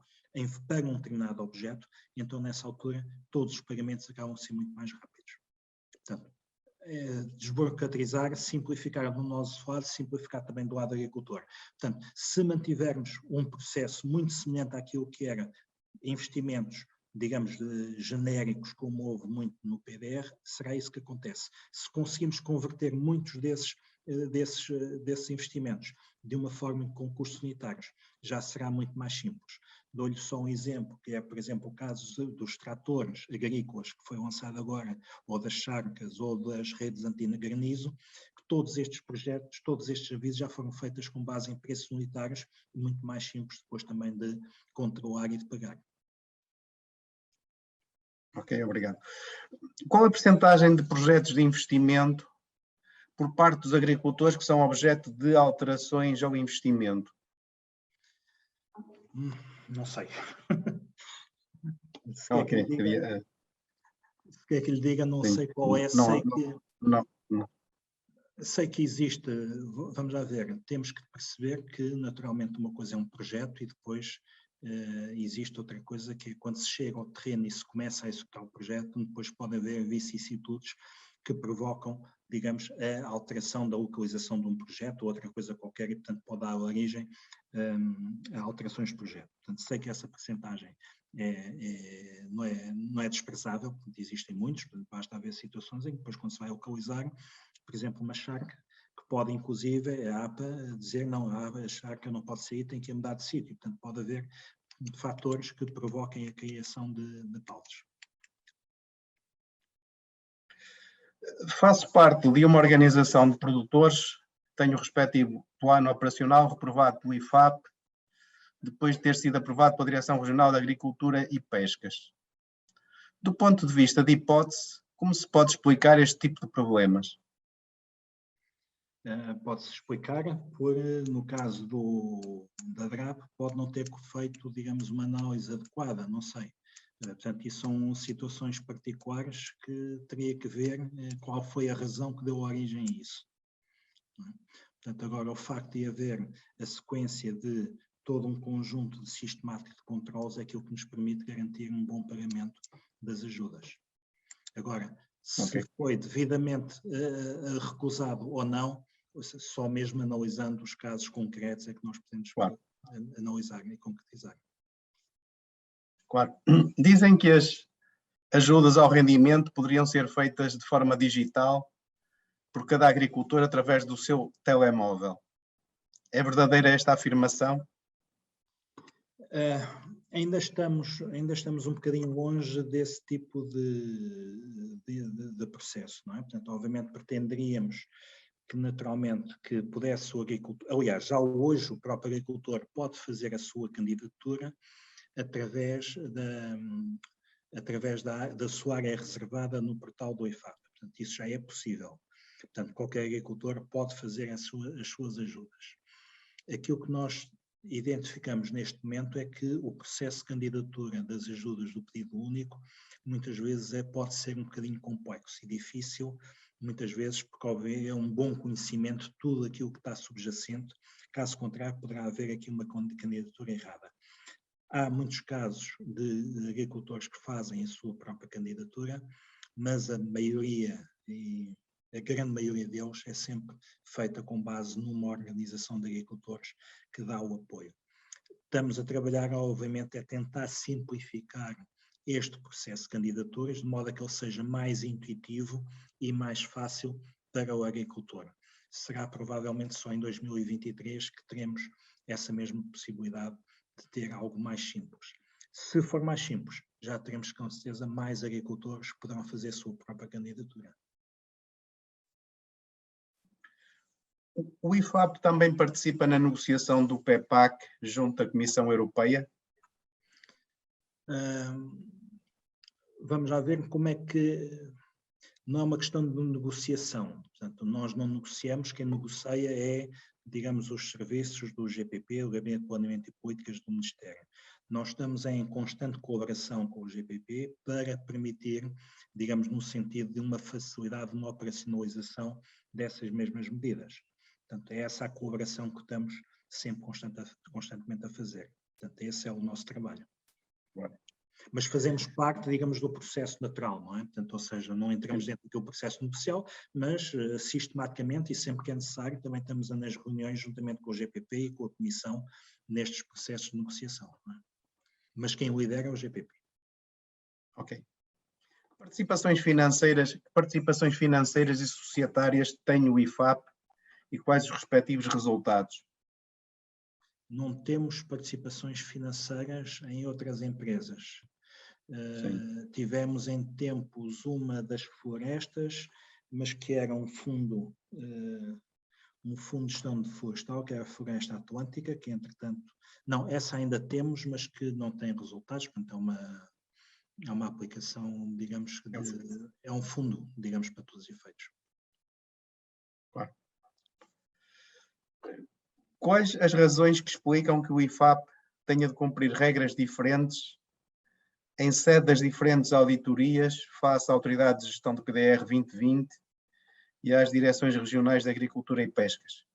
Speaker 2: para um determinado objeto, então nessa altura todos os pagamentos acabam a ser muito mais rápidos. Portanto, desburocratizar, simplificar do nosso lado, simplificar também do lado do agricultor. Portanto, se mantivermos um processo muito semelhante àquilo que era investimentos, digamos, genéricos, como houve muito no PDR, será isso que acontece. Se conseguimos converter muitos desses investimentos de uma forma com custos unitários, já será muito mais simples. Dou-lhe só um exemplo, que é, por exemplo, o caso dos tratores agrícolas, que foi lançado agora, ou das charcas, ou das redes anti-granizo, que todos estes projetos, todos estes avisos já foram feitos com base em preços unitários, e muito mais simples depois também de controlar e de pagar.
Speaker 1: Ok, obrigado. Qual a percentagem de projetos de investimento por parte dos agricultores que são objeto de alterações ao investimento?
Speaker 2: Não sei. Se
Speaker 1: Ok,
Speaker 2: quer que lhe diga, não
Speaker 1: sim.
Speaker 2: sei qual é, sei que existe, vamos lá ver, temos que perceber que naturalmente uma coisa é um projeto e depois existe outra coisa que é quando se chega ao terreno e se começa a executar o projeto, depois pode haver vicissitudes que provocam, digamos, a alteração da localização de um projeto ou outra coisa qualquer e, portanto, pode dar origem a alterações de projeto. Portanto, sei que essa percentagem não é desprezável, portanto, existem muitos, portanto, basta haver situações em que depois, quando se vai localizar, por exemplo, uma charca, que pode, inclusive, a APA dizer, não, a charca não pode sair, tem que mudar de sítio. Portanto, pode haver fatores que provoquem a criação de pautas.
Speaker 1: Faço parte de uma organização de produtores, tenho o respectivo plano operacional reprovado pelo IFAP, depois de ter sido aprovado pela Direção Regional de Agricultura e Pescas. Do ponto de vista de hipótese, como se pode explicar este tipo de problemas?
Speaker 2: Pode-se explicar no caso da DRAP, pode não ter feito, digamos, uma análise adequada, não sei. Portanto, isso são situações particulares que teria que ver qual foi a razão que deu origem a isso. Portanto, agora, o facto de haver a sequência de todo um conjunto de sistemático de controles é aquilo que nos permite garantir um bom pagamento das ajudas. Agora, se foi devidamente recusado ou não, só mesmo analisando os casos concretos é que nós podemos analisar e concretizar.
Speaker 1: Claro. Dizem que as ajudas ao rendimento poderiam ser feitas de forma digital por cada agricultor através do seu telemóvel. É verdadeira esta afirmação?
Speaker 2: Ainda estamos um bocadinho longe desse tipo de processo, não é? Portanto, obviamente pretenderíamos que naturalmente que pudesse o agricultor, aliás, já hoje o próprio agricultor pode fazer a sua candidatura através através da sua área reservada no portal do IFAP. Portanto, isso já é possível. Portanto, qualquer agricultor pode fazer as suas ajudas. Aquilo que nós identificamos neste momento é que o processo de candidatura das ajudas do pedido único muitas vezes pode ser um bocadinho complexo e difícil, muitas vezes porque é um bom conhecimento de tudo aquilo que está subjacente, caso contrário poderá haver aqui uma candidatura errada. Há muitos casos de agricultores que fazem a sua própria candidatura, mas a maioria, e a grande maioria deles, é sempre feita com base numa organização de agricultores que dá o apoio. Estamos a trabalhar, obviamente, a tentar simplificar este processo de candidaturas, de modo a que ele seja mais intuitivo e mais fácil para o agricultor. Será provavelmente só em 2023 que teremos essa mesma possibilidade de ter algo mais simples. Se for mais simples, já teremos com certeza mais agricultores que poderão fazer a sua própria candidatura.
Speaker 1: O IFAP também participa na negociação do PEPAC junto à Comissão Europeia?
Speaker 2: Vamos lá ver como é que... Não é uma questão de negociação. Portanto, nós não negociamos, quem negocia é, digamos, os serviços do GPP, o Gabinete de Planeamento e Políticas do Ministério. Nós estamos em constante colaboração com o GPP para permitir, digamos, no sentido de uma facilidade, uma operacionalização dessas mesmas medidas. Portanto, é essa a colaboração que estamos sempre constantemente a fazer. Portanto, esse é o nosso trabalho. Mas fazemos parte, digamos, do processo natural, não é? Portanto, ou seja, não entramos dentro do processo negocial, mas sistematicamente e sempre que é necessário também estamos nas reuniões juntamente com o GPP e com a Comissão nestes processos de negociação. Não é? Mas quem lidera é o GPP.
Speaker 1: Ok. Participações financeiras e societárias tem o IFAP e quais os respectivos resultados?
Speaker 2: Não temos participações financeiras em outras empresas. Tivemos em tempos uma das florestas, mas que era um fundo de gestão de florestal, que era a Floresta Atlântica, que entretanto, não, essa ainda temos, mas que não tem resultados, portanto é uma aplicação, digamos, é um fundo, digamos, para todos os efeitos.
Speaker 1: Claro. Quais as razões que explicam que o IFAP tenha de cumprir regras diferentes em sede das diferentes auditorias face à Autoridade de Gestão do PDR 2020 e às Direções Regionais de Agricultura e Pescas?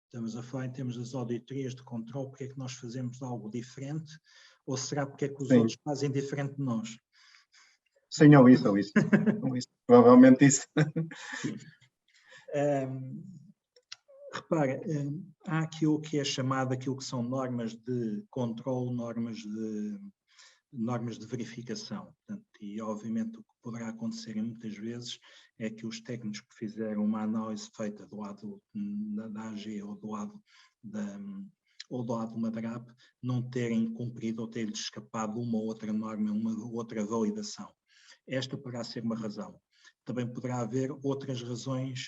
Speaker 2: Estamos a falar em termos das auditorias de controle, porque é que nós fazemos algo diferente, ou será porque é que os outros fazem diferente de nós?
Speaker 1: Sim, ou isso. Provavelmente isso.
Speaker 2: Sim. Repara, há aquilo que é chamado, aquilo que são normas de controle, normas de verificação. Portanto, e obviamente o que poderá acontecer muitas vezes é que os técnicos que fizeram uma análise feita do lado da AG ou do lado de uma DRAP não terem cumprido ou terem escapado uma outra norma, uma outra validação. Esta poderá ser uma razão. Também poderá haver outras razões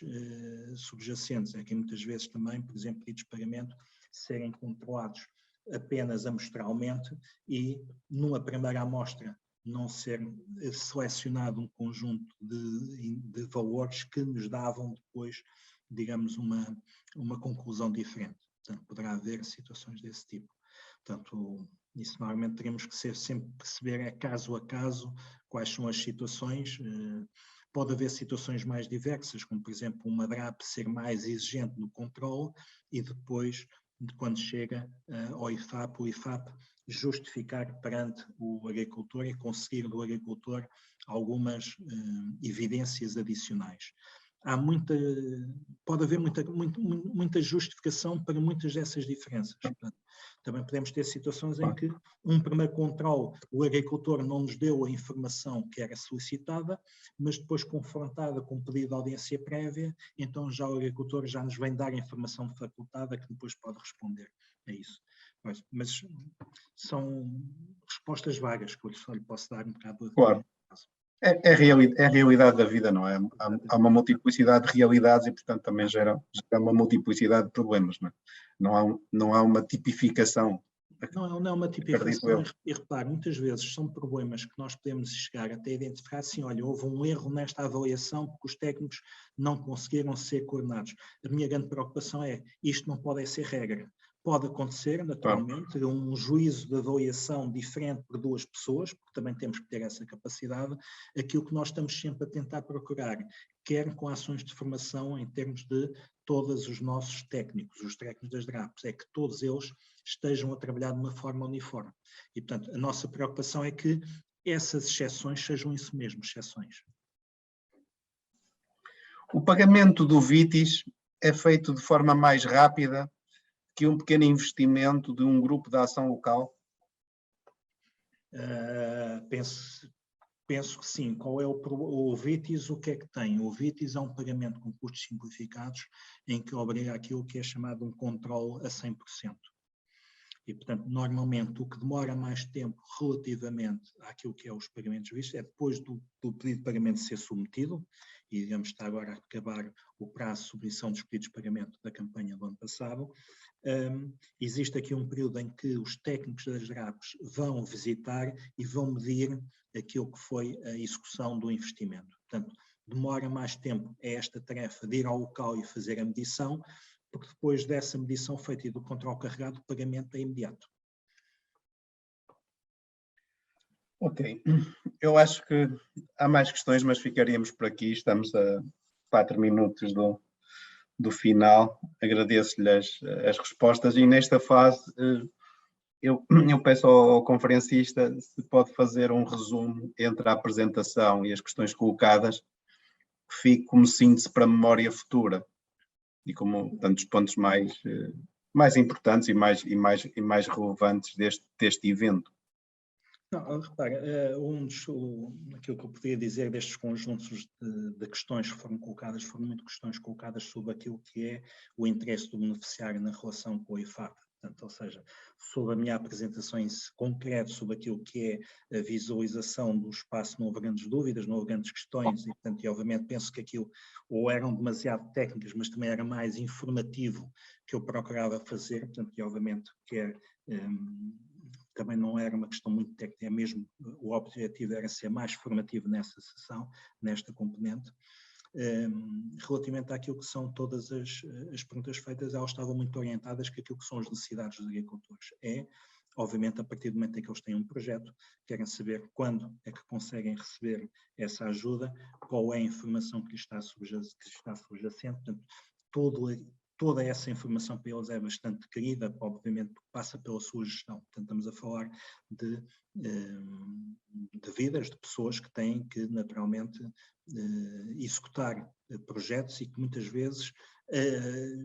Speaker 2: subjacentes. É que muitas vezes também, por exemplo, pedidos de pagamento serem controlados apenas amostralmente e numa primeira amostra não ser selecionado um conjunto de valores que nos davam depois, digamos, uma conclusão diferente. Portanto, poderá haver situações desse tipo. Portanto, isso normalmente teremos que sempre perceber caso a caso quais são as situações. Pode haver situações mais diversas, como por exemplo uma DRAP ser mais exigente no controle e depois, quando chega ao IFAP, o IFAP justificar perante o agricultor e conseguir do agricultor algumas evidências adicionais. Pode haver muita justificação para muitas dessas diferenças. Portanto, também podemos ter situações em que um primeiro controle, o agricultor não nos deu a informação que era solicitada, mas depois confrontada com o pedido de audiência prévia, então já o agricultor já nos vem dar a informação facultada que depois pode responder a isso. Mas são respostas vagas que eu só lhe posso dar um bocado.
Speaker 1: Claro. É a realidade da vida, não é? Há uma multiplicidade de realidades e, portanto, também gera uma multiplicidade de problemas, não é? Não há uma tipificação
Speaker 2: Não é uma
Speaker 1: acredito eu.
Speaker 2: tipificação, e repare, muitas vezes são problemas que nós podemos chegar até identificar assim, olha, houve um erro nesta avaliação porque os técnicos não conseguiram ser coordenados. A minha grande preocupação é, isto não pode ser regra. Pode acontecer, naturalmente, um juízo de avaliação diferente por duas pessoas, porque também temos que ter essa capacidade. Aquilo que nós estamos sempre a tentar procurar, quer com ações de formação em termos de todos os nossos técnicos, os técnicos das DRAPs, é que todos eles estejam a trabalhar de uma forma uniforme. E, portanto, a nossa preocupação é que essas exceções sejam isso mesmo, exceções.
Speaker 1: O pagamento do VITIS é feito de forma mais rápida que um pequeno investimento de um grupo de ação local?
Speaker 2: Penso que sim. Qual é o VITIS? O que é que tem? O VITIS é um pagamento com custos simplificados em que obriga aquilo que é chamado um controle a 100%. E, portanto, normalmente o que demora mais tempo relativamente àquilo que é os pagamentos vistos é depois do pedido de pagamento ser submetido, e digamos que está agora a acabar o prazo de submissão dos pedidos de pagamento da campanha do ano passado. Existe aqui um período em que os técnicos das DRAPs vão visitar e vão medir aquilo que foi a execução do investimento. Portanto, demora mais tempo esta tarefa de ir ao local e fazer a medição, porque depois dessa medição feita e do controle carregado, o pagamento é imediato.
Speaker 1: Ok. Eu acho que há mais questões, mas ficaríamos por aqui. Estamos a 4 minutos do final. Agradeço-lhe as respostas e nesta fase eu peço ao conferencista se pode fazer um resumo entre a apresentação e as questões colocadas, que fique como síntese para a memória futura e como tantos pontos mais importantes e mais relevantes deste evento.
Speaker 2: Não, repara, aquilo que eu podia dizer destes conjuntos de questões que foram colocadas, foram muito questões colocadas sobre aquilo que é o interesse do beneficiário na relação com o IFAP. Portanto, ou seja, sobre a minha apresentação em concreto sobre aquilo que é a visualização do espaço, não houve grandes dúvidas, não houve grandes questões, e, portanto, e obviamente penso que aquilo ou eram demasiado técnicas, mas também era mais informativo que eu procurava fazer, portanto, e obviamente que também não era uma questão muito técnica, é mesmo, o objetivo era ser mais formativo nessa sessão, nesta componente. Relativamente àquilo que são todas as perguntas feitas, elas estavam muito orientadas com aquilo que são as necessidades dos agricultores. Obviamente, a partir do momento em que eles têm um projeto, querem saber quando é que conseguem receber essa ajuda, qual é a informação que lhes está subjacente, portanto, toda essa informação para eles é bastante querida, obviamente passa pela sua gestão. Portanto, estamos a falar de vidas, de pessoas que têm que naturalmente executar projetos e que muitas vezes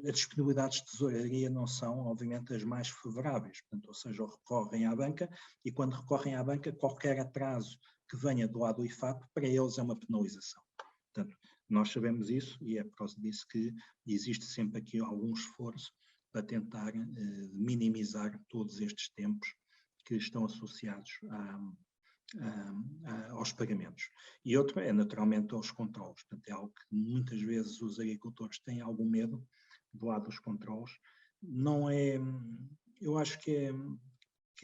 Speaker 2: as disponibilidades de tesouraria não são, obviamente, as mais favoráveis. Portanto, ou seja, recorrem à banca e quando recorrem à banca, qualquer atraso que venha do lado do IFAP, para eles é uma penalização. Portanto, nós sabemos isso e é por causa disso que existe sempre aqui algum esforço para tentar minimizar todos estes tempos que estão associados aos pagamentos. E outro é naturalmente aos controlos. Portanto, é algo que muitas vezes os agricultores têm algum medo do lado dos controlos. Não é, eu acho que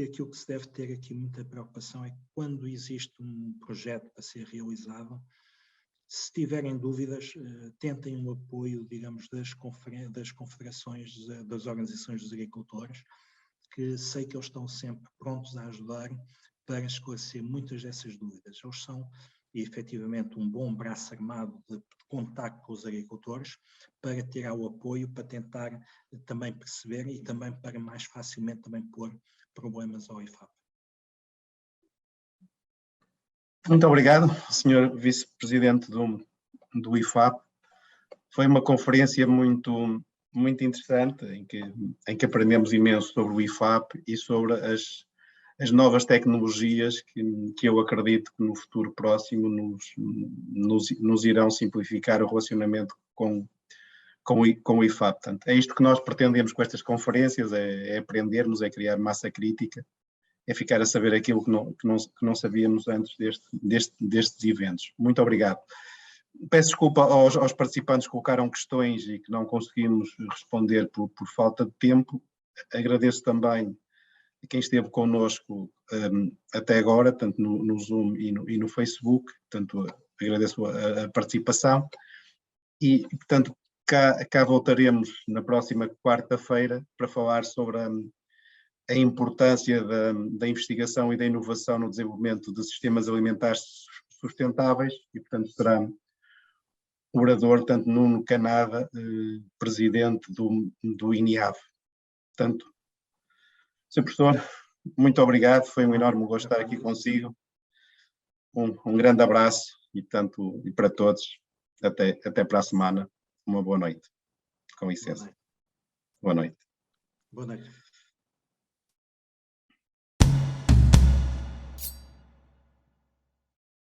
Speaker 2: aquilo que se deve ter aqui muita preocupação é que quando existe um projeto para ser realizado, se tiverem dúvidas, tentem o apoio, digamos, das confederações, das organizações dos agricultores, que sei que eles estão sempre prontos a ajudar para esclarecer muitas dessas dúvidas. Eles são, efetivamente, um bom braço armado de contacto com os agricultores para tirar o apoio, para tentar também perceber e também para mais facilmente também pôr problemas ao IFAP.
Speaker 1: Muito obrigado, Sr. Vice-Presidente do IFAP. Foi uma conferência muito interessante, em que aprendemos imenso sobre o IFAP e sobre as novas tecnologias que eu acredito que no futuro próximo nos irão simplificar o relacionamento com o IFAP. Portanto, é isto que nós pretendemos com estas conferências, é aprendermos, é criar massa crítica, é ficar a saber aquilo que não sabíamos antes destes eventos. Muito obrigado. Peço desculpa aos participantes que colocaram questões e que não conseguimos responder por falta de tempo. Agradeço também quem esteve connosco até agora, tanto no Zoom e no Facebook. Portanto, agradeço a participação e, portanto, cá voltaremos na próxima quarta-feira para falar sobre a importância da investigação e da inovação no desenvolvimento de sistemas alimentares sustentáveis e, portanto, será o orador, tanto Nuno Canada, presidente do INIAV. Portanto, Sr. Professor, muito obrigado, foi um enorme gosto estar aqui consigo. Um grande abraço e para todos, até para a semana. Uma boa noite. Com licença. Boa noite.
Speaker 2: Boa noite.